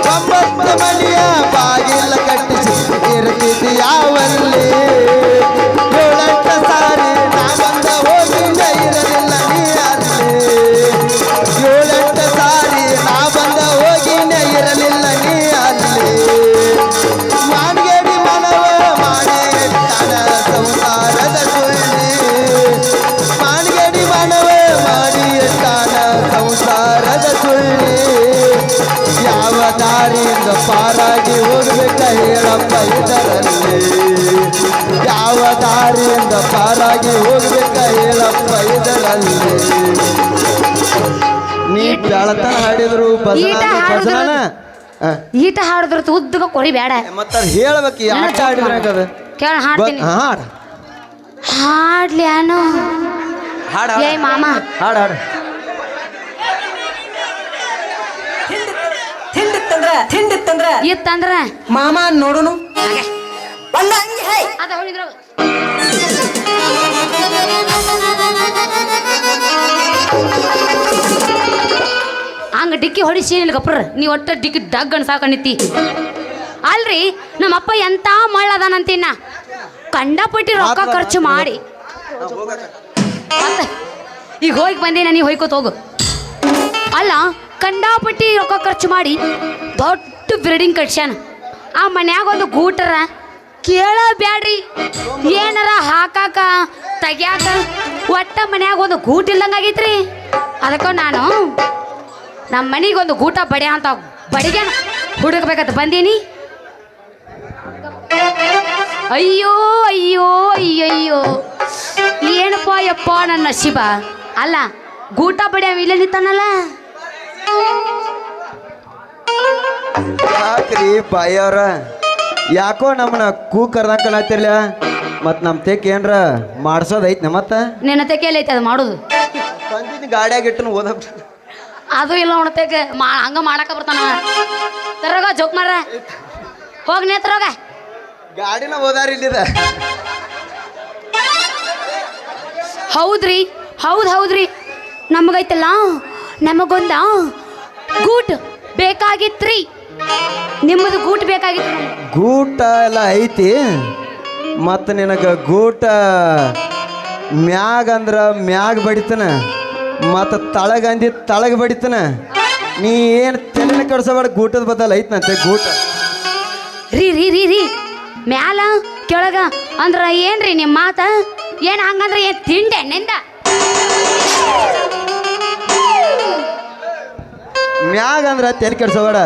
9 ಮಣಿಯ ಬಾಗಿಲ ಕಟ್ಟಿಸಿ ಇರ್ತಿದ್ದಿ ಯಾವಲ್ಲಿ. 7 ಸಾರಿ ನಾ ಬಂದ ಹೋಗಿಂದ ಇರಲಿಲ್ಲ ನೀ ಅಲ್ಲಿ, 7 ಸಾರಿ ನಾ ಬಂದ ಹೋಗಿನ ಇರಲಿಲ್ಲ ನೀ ಅಲ್ಲಿ. ಮಾಣಿಗಡಿ ಮನವ ಮಾಡಿ ಇಟ್ಟಣ ಸಂಸಾರದ ಸುಳ್ಳಿ, ಮಾಣಿಗಡಿ ಮನವ ಮಾಡಿ ಇಟ್ಟಣ ಸಂಸಾರದ ಸುಳ್ಳಿ. ಯಾವ ದಾರಿಯಿಂದ ಪಾರಾಗಿ ಹೋಗ್ಬೇಕ ಹೇಳಪ್ಪ ಇದರಲ್ಲಿ. ಯಾವ ದಾರಿಯಿಂದ ಪಾರಾಗಿ ಹೋಗ್ಬೇಕ ಹೇಳಪ್ಪ ಇದರಲ್ಲಿ. ನೀ ಬೆಳತನ ಹಾಡಿದ್ರು ಭಜನ ಈಟ ಹಾಡಿದ್ರ ಉದ್ದಗ ಕೊರಿ ಬೇಡ, ಮತ್ತ ಹೇಳ್ಬೇಕು ಯಾಕೆ ಹಾಡಿದ್ರೆ ಕೇಳ ಹಾಡ್ತೀನಿ. ಹಾಡ್ಲಿ ಅನು ಹಾಡು ಏ ಮಾಮ ಹಾಡು ಹಾಡು ಇತ್ತಂದ್ರ ಮಾಮ ನೋಡುನು ಅದ ಹೊಡಿದ್ರ ಹಂಗ ಡಿಕ್ಕಿ ಹೊಡಿಸಿ ಗಪ್ರ ನೀ ಒಟ್ಟ ಡಿಕ್ಕಿ ಡಗ್ ಅನ್ಸಾಕಣಿತಿ. ಅಲ್ರಿ ನಮ್ಮಪ್ಪ ಎಂತ ಮಳ್ಳದಾನಂತಿನ್ನ ಕಂಡಪಟ್ಟಿ ರೊಕ್ಕ ಖರ್ಚು ಮಾಡಿ ಮತ್ತೆ ಈಗ ಹೋಗಿ ಬಂದೇನ ನೀ ಹೊಯ್ಕೋತ ಹೋಗು. ಅಲ್ಲ ಕಂಡಾಪಟ್ಟಿ ರೊಕ್ಕ ಖರ್ಚು ಮಾಡಿ ದೊಡ್ಡ ಬಿಲ್ಡಿಂಗ್ ಕಟ್ಸ್ಯಾನ. ಆ ಮನ್ಯಾಗ ಒಂದು ಗೂಟರ ಕೇಳಬ್ಯಾಡ್ರಿ, ಏನಾರ ಹಾಕಾಕ ತೆಗ್ಯಾಕ ಒಟ್ಟ ಮನ್ಯಾಗ ಒಂದು ಗೂಟ ಇಲ್ದಂಗಾಗೈತ್ರಿ. ಅದಕ್ಕ ನಾನು ನಮ್ಮ ಮನೆಗೊಂದು ಗೂಟ ಬಡಿಯ ಅಂತ ಬಡಿಗೆ ಹುಡುಕ್ಬೇಕಂತ ಬಂದೀನಿ. ಅಯ್ಯೋ ಅಯ್ಯೋ ಅಯ್ಯಯ್ಯೋ ಏನಪ್ಪ ಯಪ್ಪ ನನ್ನ ಶಿವ. ಅಲ್ಲ ಗೂಟ ಬಡಿ ಅವ ಇಲ್ಲೇ ನಿಂತಾನಲ್ಲ. ಯಾಕ್ರಿ ಬಾಯವ್ರ ಯಾಕೋ ನಮ್ಮನ್ನ ಕರ್ದಂಗ ಕಾಣತ್ತಿರ್ಲ ಮತ್ ನಮ್ ತೆಕ್ ಏನ್ರ ಮಾಡ್ಸೋದೈತ್ನ ಮತ್ತ ನಿನ್ನ ತೆಕೆ ಐತೆ ಅದು ಮಾಡೋದು. ಬಂದಿದ್ದು ಗಾಡಿಯಾಗ ಇಟ್ಟು ಓದ ಅದು ಇಲ್ಲ ಉಣತೆಗೆ ಹಂಗ ಮಾಡಾಕ ಬರ್ತಾನ. ತರೋಗ ಜೋಕ್ ಮಾರ ಹೋಗ್ ನೇತ್ರೋಗ. ಗಾಡಿನ ಓದಾರ ಇಲ್ಲಿದ. ಹೌದ್ರಿ ಹೌದ್ರಿ ನಮಗೈತಲ್ಲ ನಮಗೊಂದ ಗೂಟ್ ಬೇಕಾಗಿತ್ರಿ. ನಿಮ್ಮದು ಗೂಟ್ ಬೇಕಾಗಿತ್ತು. ಗೂಟ ಎಲ್ಲ ಐತಿ ಮತ್ತ ನಿನಗ ಗೂಟ ಮ್ಯಾಗ ಅಂದ್ರ ಮ್ಯಾಗ ಬಡಿತನ ಮತ್ತ ತಳಗ ಅಂದಿ ತಳಗ ಬಡಿತನ. ನೀ ಏನ್ ತಲೆನ ಕೆಡ್ಸಬೇಡ, ಗೂಟದ ಬದಲ್ ಐತ್ನಂತೆ ಗೂಟ. ರೀ ರೀ ರೀ ರೀ ಮ್ಯಾಲ ಕೆಳಗ ಅಂದ್ರ ಏನ್ರಿ ನಿಮ್ಮ ಮಾತ? ಏನ್ ಹಂಗಂದ್ರ ಏನ್ ತಿಂಡೆ ನಿಂದ? ಮ್ಯಾಗ ಅಂದ್ರ ತಲೆ ಕೆಡ್ಸಬೇಡ.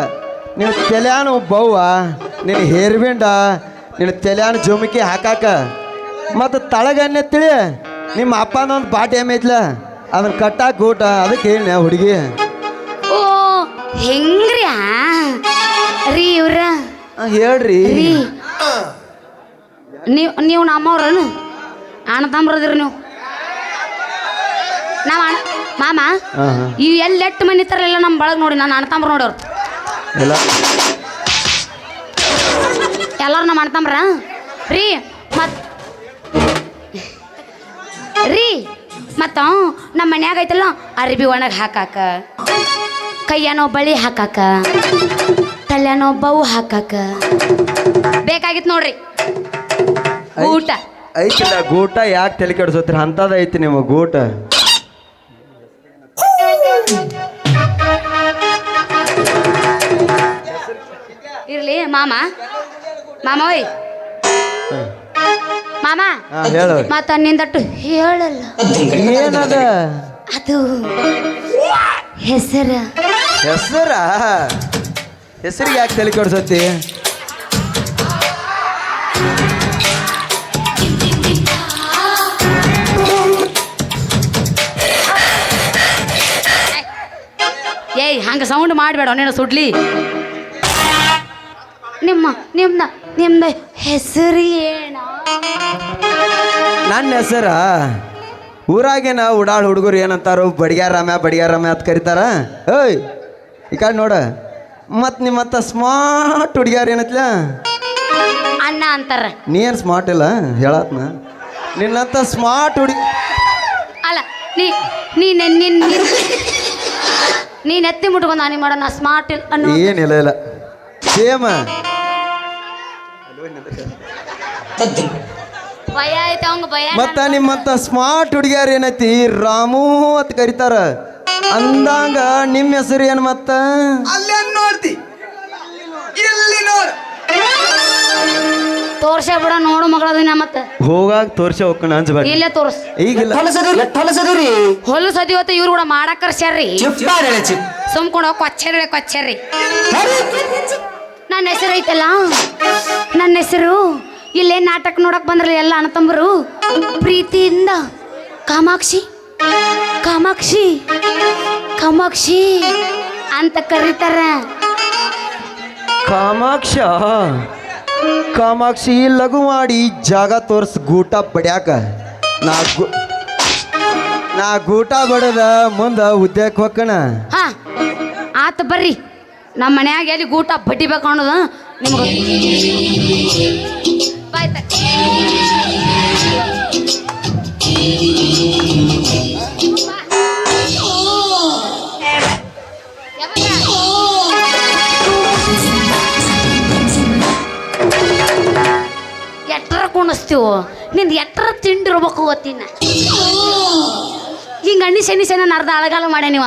ನಿನ್ನ ತಲೆಯಾನು ಬವ್ವ, ನಿನ್ನ ಹೇರ್ಬಿಂಡ, ನಿನ್ನ ತಲೆಯಾನು ಜೋಮಿಕಿ ಹಾಕಾಕ ಮತ್ತು ತಳಗನ್ನೇ ತಿಳಿ ನಿಮ್ಮ ಅಪ್ಪನೊಂದು ಬಾಟ್ ಏಮೈತ್ಲ ಅದನ್ನ ಕಟ್ಟಾಕ ಗೂಟ. ಅದಕ್ಕೆ ಹೇಳಿ ಹುಡುಗಿ. ಓ ಹೆಂಗ್ರಿ ರೀ ಇವ್ರ ಹೇಳ್ರಿ. ರೀ ನೀವು ನಮ್ಮವ್ರನು ಅಣ್ಣ ತಮ್ಮರದಿರಿ ನೀವು. ನಾವು ಅಣ್ಣ ಮಾಮ ಇವು ಎಲ್ಲಿ ಎಟ್ಟು ಮನೆ ಇರ್ತಾರಲ್ಲ ನಮ್ಮ ಬಳಗ ನೋಡಿ ನಾನು ಅಣ್ಣ ತಮ್ಮರು ನೋಡೋರು ಇಲ್ಲ ಎಲ್ಲರೂ ನಮ್ಮ ಅಣ್ಣ ತಮ್ಮರ ರೀ. ಮತ್ತು ನಮ್ಮ ಮನ್ಯಾಗ ಐತಲ್ಲ ಅರಿಬಿ ಒಣಗಿ ಹಾಕಾಕ, ಕೈಯನೋ ಬಳಿ ಹಾಕಾಕ, ತಲ್ಯಾನೋ ಬವು ಹಾಕಾಕ ಬೇಕಾಗಿತ್ತು ನೋಡ್ರಿ ಊಟ. ಐತಿಲ್ಲ ಗೂಟ. ಯಾಕೆ ತಲೆ ಕೆಡ್ಸೋತ್ರಿ? ಅಂಥದ್ದು ಐತಿ ನಿಮ್ಮ ಗೂಟ. ಇರ್ಲಿ ಮಾಮ ಓಯ್ ಮಾಮ ಹೇಳು. ಮತ್ತ ನಿಂದಟ್ಟು ಹೇಳಲ್ಲ. ಏನದ ಅದು ಹೆಸರ ಹೆಸರಿಗೆ ಯಾಕೆ ತಲೆ ಕೆಡ್ಸೋತಿ? ಏಯ್ ಹಂಗ ಸೌಂಡ್ ಮಾಡಬೇಡ ನೀನು ಸುಡ್ಲಿ. ನಿಮ್ದ ಹೆಸರು ಏನ? ನನ್ನ ಹೆಸರ ಊರಾಗಿನ ಉಡಾಳ್ ಹುಡುಗರು ಏನಂತಾರು ಬಡಿಯಾರಮ್ಯ ಅಂತ ಕರೀತಾರ. ಏಯ್ ಈ ಕಡೆ ನೋಡ. ಮತ್ತು ನಿಮ್ಮತ್ತ ಸ್ಮಾರ್ಟ್ ಹುಡುಗ್ಯಾರ ಏನತ್ಲ ಅಣ್ಣ ಅಂತಾರ. ನೀ ಏನು ಸ್ಮಾರ್ಟ್ ಇಲ್ಲ ಹೇಳತ್ನ. ನಿನ್ನಂತ ಸ್ಮಾರ್ಟ್ ಹುಡುಗಿ ಅಲ್ಲ ನೀನ್ ಎತ್ತಿ ಮುಟ್ಕೊಂಡು ನಾನು ಮಾಡೋಣ ಸ್ಮಾರ್ಟ್ ಇಲ್ಲ. ಏನಿಲ್ಲ ಸೇಮ ಭಯ ಐತೆ ಅವಂಗ ಭಯ. ಮತ್ತ ನಿಮ್ಮಂತ ಸ್ಮಾರ್ಟ್ ಹುಡುಗ್ಯಾರ ಏನೈತಿ ರಾಮು ಅಂತ ಕರೀತಾರ. ಅಂದಂಗ ನಿಮ್ಮ ಹೆಸರು ಏನು? ಮತ್ತ ನೋಡ್ತಿ ಇಲ್ಲಿ ನೋಡ್ ತೋರ್ಸೇ ಬಿಡ ನೋಡು ಮಗಳದಿನ ಮತ್ತೆ ಹೋಗಾಗ ತೋರ್ಸ ಹೋಗ್ಕಣ ಅಂಜಬೇಡ. ಇಲ್ಲೇ ತೋರ್ಸ್. ಈಗಿಲ್ಲ ಹೊಲು ಸದಿವತ್ತ ಇವ್ರು ಕೂಡ ಮಾಡಕ್ ಕರ್ಸ್ಯಾರ್ರಿ. ಸುಮ್ಕೊಂಡು ಕೊಚ್ಚರ್ರಿ. ನನ್ನ ಹೆಸರು ಐತಲ್ಲ, ನನ್ನ ಹೆಸರು ಇಲ್ಲೇ ನಾಟಕ ನೋಡಕ್ ಬಂದ್ರಲ್ಲ ಎಲ್ಲ ಅಣ್ಣ ತಮ್ಮರು ಪ್ರೀತಿಯಿಂದ ಕಾಮಾಕ್ಷಿ ಅಂತ ಕರೀತಾರ. ಕಾಮಾಕ್ಷಿ ಲಘು ಮಾಡಿ ಜಾಗ ತೋರ್ಸ್ ಗೂಟ ಬಡ್ಯಾಕ. ನಾ ಗೂಟ ಬಡದ ಮುಂದ ಉದ್ಯೋಗಕ್ಕೆ ಹೋಗ್ಕಣ. ಹಾ ಆತ ಬರ್ರಿ. ನಮ್ಮ ಮನ್ಯಾಗ ಎಲ್ಲಿ ಗೂಟ ಬಡ್ಡಿಬೇಕು ಅನ್ನೋದು ನಿಮ್ಗೆ ಎಟ್ಟರ ಕುಣಿಸ್ತೀವೋ ನಿಂದು ಎಟ್ಟರ ತಿಂಡಿರ್ಬೇಕು ಗೊತ್ತಿನ. ಹಿಂಗ ಅಣ್ಣಿ ಶನಿ ನಾನು ಅರ್ಧ ಅಳಗಾಲ ಮಾಡ್ಯ ನೀವ.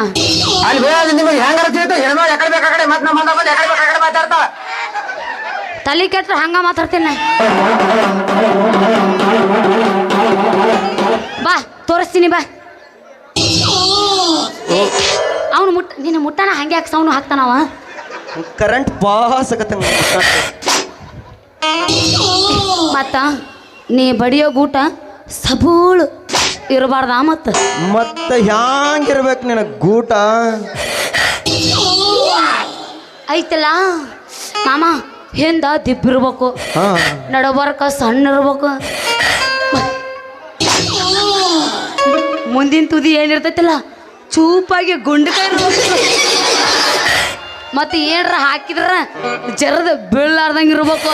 ತಲೆ ಕೆಟ್ಟ ಹಂಗ ಮಾತಾಡ್ತೇನೆ. ಬಾ ತೋರಿಸ್ತೀನಿ ಬಾ. ಅವನು ನಿನ್ನ ಮುಟ್ಟನ ಹಂಗೆ ಯಾಕೆ ಸೌಂಡ್ ಹಾಕ್ತಾನವ? ಕರೆಂಟ್ ಪಾಸ್ ಮತ್ತ ನೀ ಬಡಿಯೋ ಗೂಟ ಸಬೂಳು ಇರಬಾರ್ದ ಮತ್ತ ಮತ್ತೆ ಹ್ಯಾಂಗಿರ್ಬೇಕು ನಿನಗೆ ಗೂಟ ಐತಲ್ಲ ಮಾಮ ಹಿಂದ ದಿಬ್ಬಿರ್ಬೇಕು ಹಾ ನಡಬರ್ಕ ಸಣ್ಣ ಇರ್ಬೇಕು ಮುಂದಿನ ತುದಿ ಏನಿರ್ತೈತಿಲ್ಲ ಚೂಪಾಗಿ ಗುಂಡಕಾಯಿ ಇರ್ಬೇಕು ಮತ್ತೆ ಏನ್ರ ಹಾಕಿದ್ರ ಜರದ ಬೀಳಾರ್ದಂಗ ಇರ್ಬೇಕು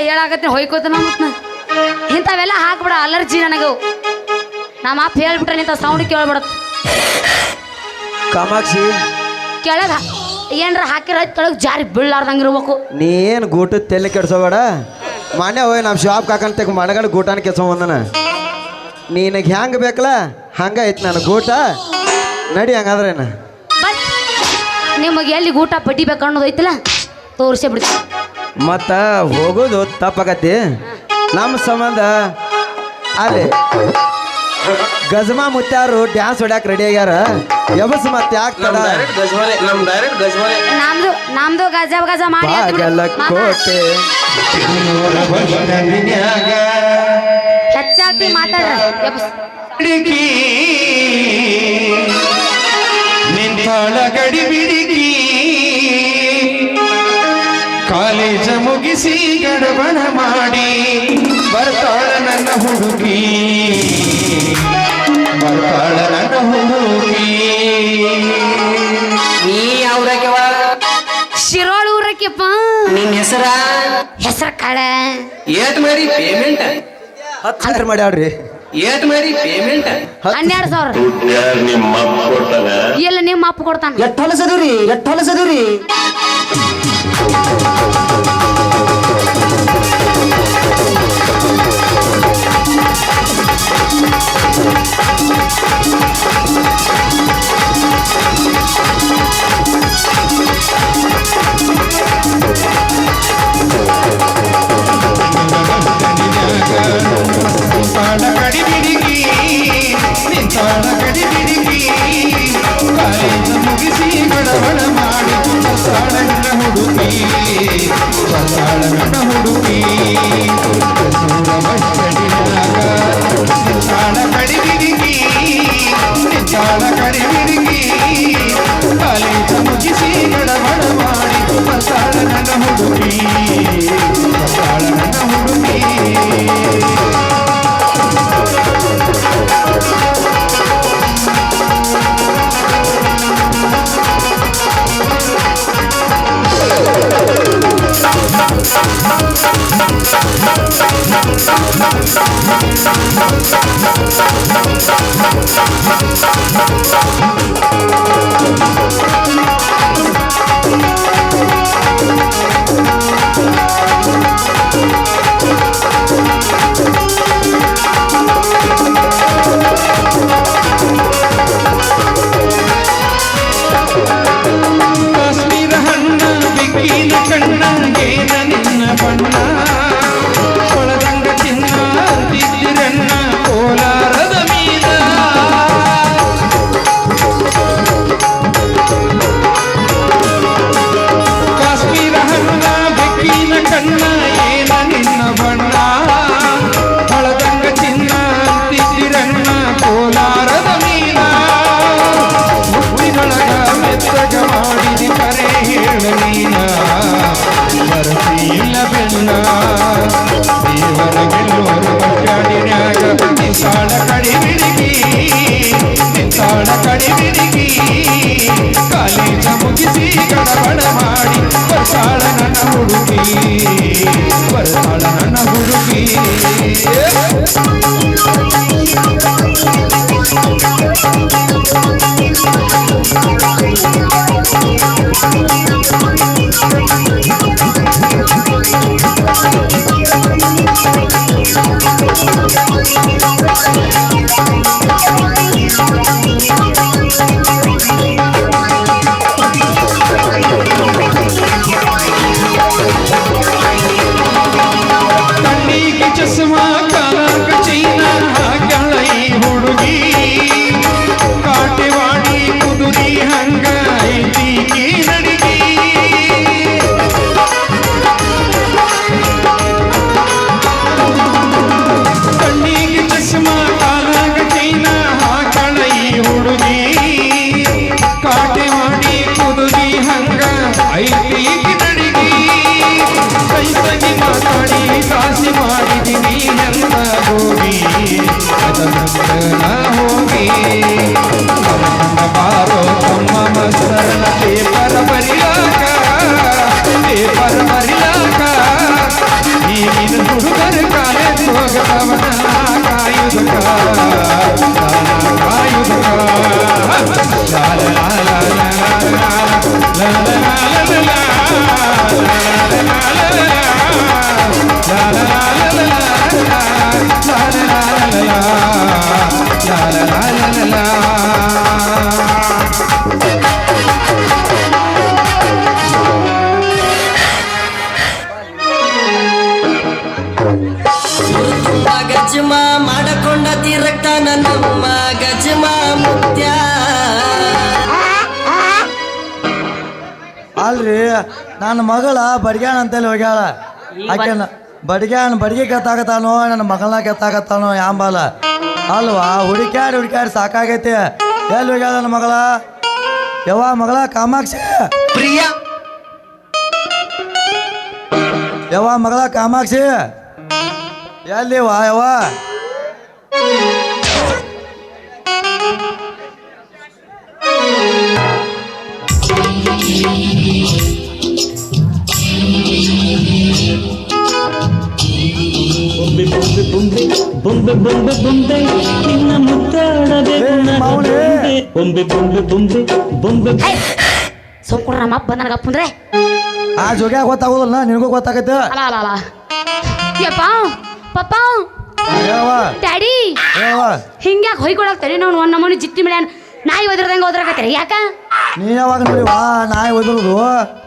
ಹೇಳಾಕತ್ತೀನಿ ಹೊಯ್ಕೋತನ ಮತ್ ಇಂಥವೆಲ್ಲ ಹಾಕ್ಬಿಡ ಅಲರ್ಜಿ ನನಗವು ನಮ್ಮ ಅಪ್ಪ ಹೇಳ್ಬಿಟ್ರೆ ಇಂಥ ಸೌಂಡ್ ಕೇಳ್ಬಿಡತ್ ಕಾಮಾಕ್ಷಿ ಕೆಳಗ ಏನ್ರ ಹಾಕಿರ ಕೆಳಗೆ ಜಾರಿ ಬೀಳಾರ್ದಂಗ ಇರ್ಬೇಕು ನೀನು ಗೂಟದ ತೆಲೆ ಕೆಡ್ಸೋಬೇಡ ಮಾನ್ಯ ಹೋಯ್ ನಮ್ಮ ಶಾಪ್ ಕಾಕಂತ ಮಣಗಂಡು ಗೂಟನ ಕೆಡ್ಸೋ ನಿನಗೆ ಹೆಂಗೆ ಬೇಕಲ್ಲ ಹಂಗೆ ಐತಿ ನನ್ನ ಗೂಟ ನಡಿ ಹಂಗಾದ್ರೇನ ಬಟ್ ನಿಮಗೆ ಎಲ್ಲಿ ಊಟ ಬಡಿಬೇಕು ಅನ್ನೋದು ಐತಿಲ್ಲ ತೋರಿಸೇ ಬಿಡ್ತೀನಿ ಮತ್ತು ಹೋಗೋದು ತಪ್ಪಾಗತ್ತಿ ನಮ್ಮ ಸಂಬಂಧ ಅಲ್ಲಿ ಗಜಮಾ ಮುತ್ಯಾರು ಡ್ಯಾನ್ಸ್ ಹೊಡ್ಯಾಕ ರೆಡಿ ಆಗ್ಯಾರ ಎಬಸ್ ಮತ್ತೆ ಯಾಕೆ ತಡ ನಮ್ದು ಗಜ ಗಜ ಮಾಡಿ ಬಾಗಲಕೋಟೆ ಹೆಚ್ಚಾಗ್ತಿ ಮಾತಾಡ್ರ ಎಬ್ಸ್. ನಿಂತಾಳ ಗಡಿ ಬಿಡಿಗಿ ಕಾಲೇಜ ಮುಗಿಸಿ ಗಡಬಣ ಮಾಡಿ ಬರ್ತಾಳ ನನ್ನ ಹುಡುಗಿ ಬರ್ತಾಳ ನನ್ನ ಹುಡುಗಿ ನೀ ಯಾವ್ರಕ್ಕೆವ ಶಿರೋಳ್ ಊರಕ್ಕೆಪ್ಪ ನಿನ್ ಹೆಸರ ಹೆಸರು ಕಾಳ ಏಟ್ ಮಾಡಿ ಪೇಮೆಂಟ್ 10 ಮಾಡ್ಯಾಳ್ರಿ ಏಟ್ ಮಾಡಿ ಪೇಮೆಂಟ್ 12,000 ಇಲ್ಲ ನಿಮ್ಮ ಅಪ್ಪ ಕೊಡ್ತಾನ ಎಟ್ ಹೊಲಸದ್ರಿ ನಿಂತಾಳ ಗಡಿ ಬಿಡಿಗಿ ನಿಂತಾಳ ಗಡಿ ಬಿಡಿಗಿ ಕಾಲೇಜ ಮುಗಿಸಿ ಗಡಬಡ ಮಾಡಿ ಬರ್ತಾಳ ನನ್ನ ಹುಡುಗಿ ಬರ್ತಾಳ ನನ್ನ ಹುಡುಗಿ ನಿಂತಾಳ ಗಡಿ ಬಿಡಿಗಿ ನಿಂತಾಳ ಗಡಿ ಬಿಡಿಗಿ ಕಾಲೇಜ ಮುಗಿಸಿ ಗಡಬಡ ಮಾಡಿ ಬರ್ತಾಳ ನನ್ನ ಹುಡುಗಿ ಬರ್ತಾಳ ನನ್ನ ಹುಡುಗಿ ಕಾಶ್ಮೀರ ಹಣ್ಣ ಬೆಕ್ಕಿನ ಕಣ್ಣ ಏನ ನಿನ್ನ ಬಣ್ಣ ಕೊಳದಂಗ ಚಿನ್ನ ಅಂತಿದ್ದಿರಣ್ಣ ಕೋಲಾರದ ಮೀನ ಕಾಶ್ಮೀರ ಹಣ್ಣ ಬೆಕ್ಕಿನ ಕಣ್ಣ ಏನ ನಿನ್ನ ಬಣ್ಣ ಕೊಳದಂಗ ಚಿನ್ನ ಅಂತಿದ್ದಿರಣ್ಣ ಕೋಲಾರದ ಮೀನ ಹುಟ್ಟಿನೊಳಗ ಮೆತ್ತಗ ಮಾಡಿದಿ ಕರೆ ಹೇಳ ನೀನ ಬರಸಿ ಇಲ್ಲ ಬೆಲ್ಲ ದೇವರ ಗೆಲ್ಲೋರು ಬಟ್ಟಾಡಿನ್ಯಾಗ ನಿಂತಾಳ ಕಡಿ ಬಿಡಿಗಿ ನಿಂತಾಳ ಕಡಿ ಬಿಡಿಗಿ ಕಾಲೇಜ ಮುಗಿಸಿ ಗಡಬಡ ಮಾಡಿ ಬರ್ತಾಳ ನನ್ನ ಹುಡುಗಿ ಬರ್ತಾಳ ನನ್ನ ಹುಡುಗಿ ಹೋಗಿ ಬಾರೋ ತಮ್ಮ ಮಸ್ತರನ ಪೇಪರ್ ಬರಿಯಾಕ ಈಗಿನ ಹುಡುಗರ ಕಾಲೇಜ್ ಹೋಗದವನ ಕಾಯುವುದಕ ಗಜಮ ಮಾಡಕೊಂಡ ತೀರಕ್ಕ ನನ್ನಮ್ಮ ಗಜಮ ಮುತ್ಯ ಅಲ್ರಿ ನನ್ನ ಮಗಳ ಬಡಿಗ್ಯಾಣ ಅಂತೇಳಿ ಹೋಗ್ಯಾಳ ಆಕೆ ಬಡಿಗೆ ಕೆತ್ತಾಕತ್ತಾನೋ ನನ್ನ ಮಗಳನ್ನ ಕೆತ್ತಾಕತ್ತಾನೋ ಯಾಂಬಲ್ಲ ಅಲ್ವಾ ಹುಡುಕ್ಯಾಡಿ ಸಾಕಾಗೈತಿ ಎಲ್ಲಿ ಹೋಗ್ಯಾಳ ನನ್ನ ಮಗಳ ಯವ್ವ ಮಗಳ ಕಾಮಾಕ್ಷಿ ಪ್ರಿಯ ಯವ್ವ ಮಗಳ ಕಾಮಾಕ್ಷಿ ಎಲ್ಲಿ ವಾ ಯವ್ವ ಬೊಂಬೆ ಬೊಂಬೆ ಬೊಂಬೆ ನಿನ್ನ ಮುದ್ದಾಡಬೇಕು ಬೊಂಬೆ ಬೊಂಬೆ ಬೊಂಬೆ ಬೊಂಬೆ ಸೋಕುಡ್ರ ನಮ್ಮ ಅಪ್ಪ ನನಗೆ ಅಪ್ಪಂದ್ರೆ ಆ ಜೋಗ್ಯಾಗ ಗೊತ್ತಾಗೋದಲ್ಲ ನಿನಗೂ ಗೊತ್ತಾಗೈತೆ ಅಲ್ಲ ಯಪ್ಪ ಪಪ್ಪ ಹೇಳವ್ವ ಡ್ಯಾಡಿ ಹೇಳವ್ವ ಹಿಂಗ್ಯಾಕೆ ಹೊಯ್ಕೊಳಕ್ತಾರೆ ನಾವು ಒಂದು ನಮ್ಮನೆ ಜಿತ್ತಿ ಮೇಡ್ಯಾನ ನಾಯಿ ಒದ್ರದಂಗೆ ಓದ್ರಾಕತ್ತಾರೆ ಯಾಕ ನೀ ಯಾವಾಗ ನೋಡಿ ವಾ ನಾಯಿ ಒದರುದು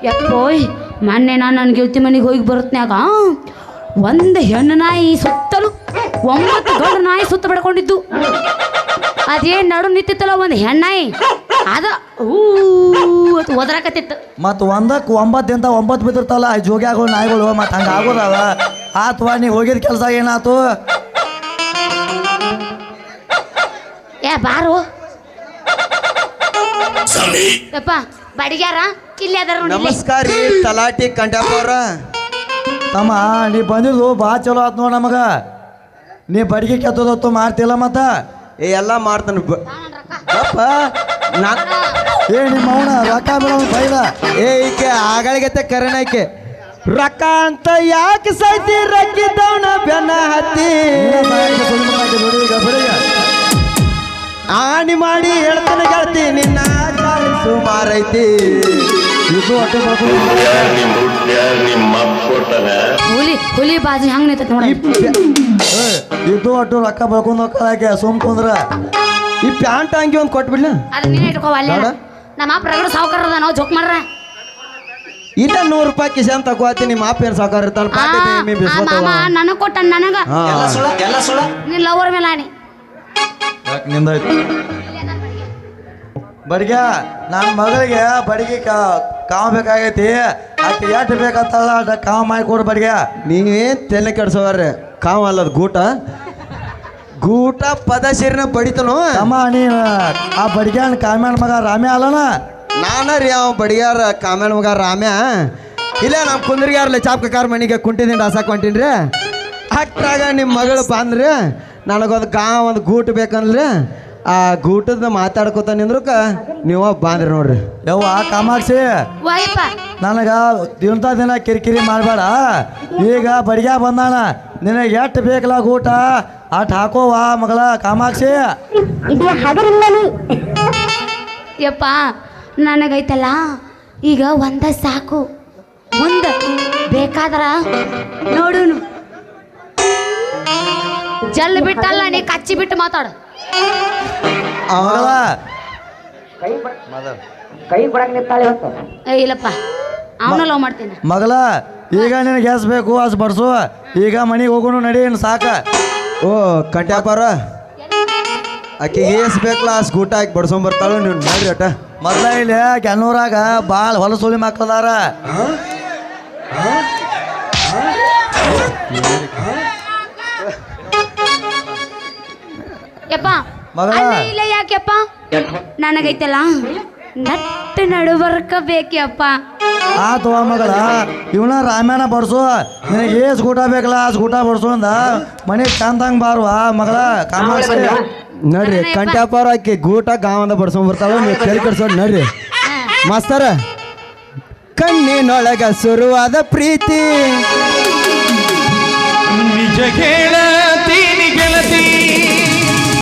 ಯಪ್ಪೋಯ್ ಮೊನ್ನೆ ನಾನು ನನ್ನ ಗೆಳತಿ ಮನೆಗೆ ಹೋಗಿ ಬರುತ್ತನ್ಯಾಗ ಒಂದು ಹೆಣ್ಣು ನಾಯಿ ಸುತ್ತಲೂ 9 ಗಂಡು ನಾಯಿ ಸುತ್ತ ಬಿಡ್ಕೊಂಡಿದ್ದು ಅದೇನು ನಡು ನಿಂತಿತ್ತಲ್ಲ ಒಂದು ಹೆಣ್ಣಾಯಿ ಅದ ಒದರಾಕತ್ತಿತ್ತು ಮತ್ತು ಒಂದಕ್ಕೆ 9 ಅಂತ 9 ಬಿದ್ದಿರ್ತಲ್ಲ ಈ ಜೋಗ್ಯಾಗಳು ನಾಯಿಗಳು ಮತ್ತು ಹಂಗೆ ಆಗೋದವ ಆತ್ವಾ ನೀ ಹೋಗಿದ ಕೆಲಸ ಏನಾತು ಏ ಬಾರು ಯಪ್ಪ ಬಡಿಗ್ಯಾರ ಇಲ್ಲಿ ಅದಾರ ನೋಡಿ ಇಲ್ಲೇ. ನಮಸ್ಕಾರ ರೀ ತಲಾಟಿ ಕಂಟಪ್ಪ ಅವ್ರ ತಮ್ಮ ನೀ ಬಂದಿದ್ದು ಭಾಳ ಚಲೋ ಆತ್ ನೋಡ ನಮಗ ನೀ ಬಡಿಗೆ ಕೆತ್ತೋದತ್ತು ಮಾಡ್ತಿಲ್ಲ ಮತ್ತ ಎಲ್ಲ ಮಾಡ್ತಾನೆ ಏ ನಿಮ್ಮ ಅವನ ರೊಕ್ಕ ಬಿಡೋ ಬೈದ ಈಕೆ ಆಗಳಿಗತ್ತೆ ಕರೆನಾಯ್ಕೆ ರೊಕ್ಕ ಅಂತ ಯಾಕೆ ಸೈತಿ ರಕ್ಕಿದ್ದವನ ಬೆನ್ನ ಹತ್ತಿ ಆಣಿ ಮಾಡಿ ಹೇಳ್ತಾನೆ ಗೆಳತಿ ನಿನ್ನ ಸುಮಾರೈತಿ ಇದು ಹೊಟ್ಟೆ ಹುಲಿ ಬಾಜು ಹೆಂಗ್ ನಿಂತೈತಿ ನೋಡಿ ಇದು ಒಟ್ಟು ರೊಕ್ಕ ಬಳ್ಕೊಂಡು ಹೋಗ್ಯಾಕೆ ಸುಮ್ ಕುಂದ್ರ ಈ ಪ್ಯಾಂಟ್ ಅಂಗಿ ಒಂದು ಕೊಟ್ಬಿಡ್ಲ ಅದು ನೀನು ಇಟ್ಕೋ ಅಲ್ಲೇ ನಮ್ಮ ಅಪ್ಪ ರಗಡ ಸಾವುಕಾರದ ನಾವು ಜೋಕ್ ಮಾಡ್ರ ಇಲ್ಲ 100 ರೂಪಾಯಿ ಕಿಸನ್ ತಗೋತಿ ನಿಮ್ಮ ಮಾಪ ಏನ್ ಸಾಕಾರ ಇರ್ತಾನ ನನಗೆ ಕೊಟ್ಟ ನನಗ ಎಲ್ಲ ಸುಳ ನೀನ್ ಲವರ್ ಮೇಲೆ ಆಣಿ ನಿಂದಾಯ್ತು ಬಡಿಗೆ ನನ್ನ ಮಗಳಿಗೆ ಬಡಿಗೆ ಕಾವ್ ಬೇಕಾಗೈತಿ ಆಕೆ ಎಷ್ಟು ಬೇಕಂತಲ್ಲ ಅಷ್ಟ ಕಾವ್ ಮಾಡಿ ಕೊಡು ಬಡಿಗೆ ನೀವೇನ್ ತೆಲೆ ಕೆಡ್ಸೋವ್ರೆ ಕಾವ ಅಲ್ಲದ ಗೂಟ ಪದ ಸೇರಿನ ಬಡಿತನು ಅಮ್ಮ ನೀನು ಆ ಬಡಿಗೆ ಕಾಮ್ಯಾನ ಮಗ ರಾಮ್ಯ ಅಲ್ಲನ ನಾನ ರೀ ಅವ ಬಡಿಗಾರ ಕಾಮೇಳ ಮಗ ರಾಮ್ಯ ಇಲ್ಲ ನಮ್ಮ ಕುಂದ್ರಿಗಾರ್ಲೆ ಚಾಪ್ಕ ಮನೆಗೆ ಕುಂಟಿದಿಂದ ಹಸಾಕ್ ಹೊಂಟೀನ್ರಿ ಅಷ್ಟ್ರಾಗ ನಿಮ್ಮ ಮಗಳು ಬಂದ್ರಿ ನನಗೊಂದು ಒಂದು ಗೂಟ ಬೇಕಂದ್ರೆ ಆ ಗೂಟದ ಮಾತಾಡ್ಕೊತ ನಿಂದ್ರಕ ನೀವು ಬಂದ್ರಿ ನೋಡ್ರಿ ಯವ್ವ ಕಾಮಾಕ್ಷಿ ವಾಯಪ್ಪ ನನಗ ದಿನ ಕಿರಿಕಿರಿ ಮಾಡಬೇಡ ಈಗ ಬಡಿಗೆ ಬಂದಾನ ನಿನಗೆ ಎಷ್ಟು ಬೇಕಲ್ಲ ಊಟ ಅಟ್ ಹಾಕೋವ ಮಗಳ ಕಾಮಾಕ್ಷಿ ಯಪ್ಪ ನನಗೈತಲ್ಲ ಈಗ ಒಂದ ಸಾಕು ಮುಂದೆ ಬೇಕಾದ್ರ ನೋಡುನು ಜಲ್ ಬಿಟ್ಟಲ್ಲ ನೀ ಕಚ್ಚಿ ಬಿಟ್ಟು ಮಾತಾಡು ಮಗಳ ಕೈ ಕೊಡಕ್ ನಿಂತಾಳೆ ಇವತ್ತು ಏ ಇಲ್ಲಪ್ಪ ಅವನ ಲವ್ ಮಾಡ್ತೀನಿ ಮಗಳ ಈಗ ನಿನಗೆ ಎಸ್ ಬೇಕು ಅಸ್ ಬಡ್ಸು ಈಗ ಮನೆಗೆ ಹೋಗೋಣ ನಡಿ ಸಾಕ ಓ ಕಂಟ್ಯಾಪಾರ ಆಕೆ ಏಸ್ ಬೇಕಲ್ಲ ಆ ಗೂಟ ಹಾಕಿ ಬಡ್ಸೊಂಬರ್ತಾಳು ನೀವು ನೋಡ್ರಿ ಅಟ ಮೊದ್ಲ ಇಲ್ಲಿ ಕೆನ್ನೂರಾಗ ಭಾಳ ಹೊಲಸುಳಿ ಮಕ್ಕಳದಾರ ಯಪ್ಪ ಮಗಳ. ಅಲ್ಲ ಇಲ್ಲ ಯಾಕೆಪ್ಪ ನನಗೈತಲ್ಲ ನಟ್ಟು ನಡುಬರ್ಕ ಬೇಕಪ್ಪ ಆತು ಮಗಳ ಇವನ ರಾಮಾಯಣ ಬಡ್ಸು ನಿನಗೆ ಏಸ್ ಊಟ ಬೇಕಲ್ಲ ಆಸ್ ಊಟ ಬಡ್ಸು ಅಂದ ಮನೆಗೆ ಚಂದಂಗೆ ಬಾರುವ ಮಗಳ ಕಾಮಾಕ್ಷಿ ನಡ್ರಿ ಕಂಟ್ಯಾಪಾರ ಆಕಿ ಗೂಟ ಗಾವಂದ ಬಡ್ಸ್ಕೊಂಡ್ ಬರ್ತಾವ ನೀವು ತಲೆ ಕೆಡ್ಸೋಡ್ ನಡ್ರಿ ಮಾಸ್ತರ ಕಣ್ಣಿನೊಳಗ ಶುರುವಾದ ಪ್ರೀತಿ ನಿಜ ಕೇಳತೀನಿ ಗೆಳತಿ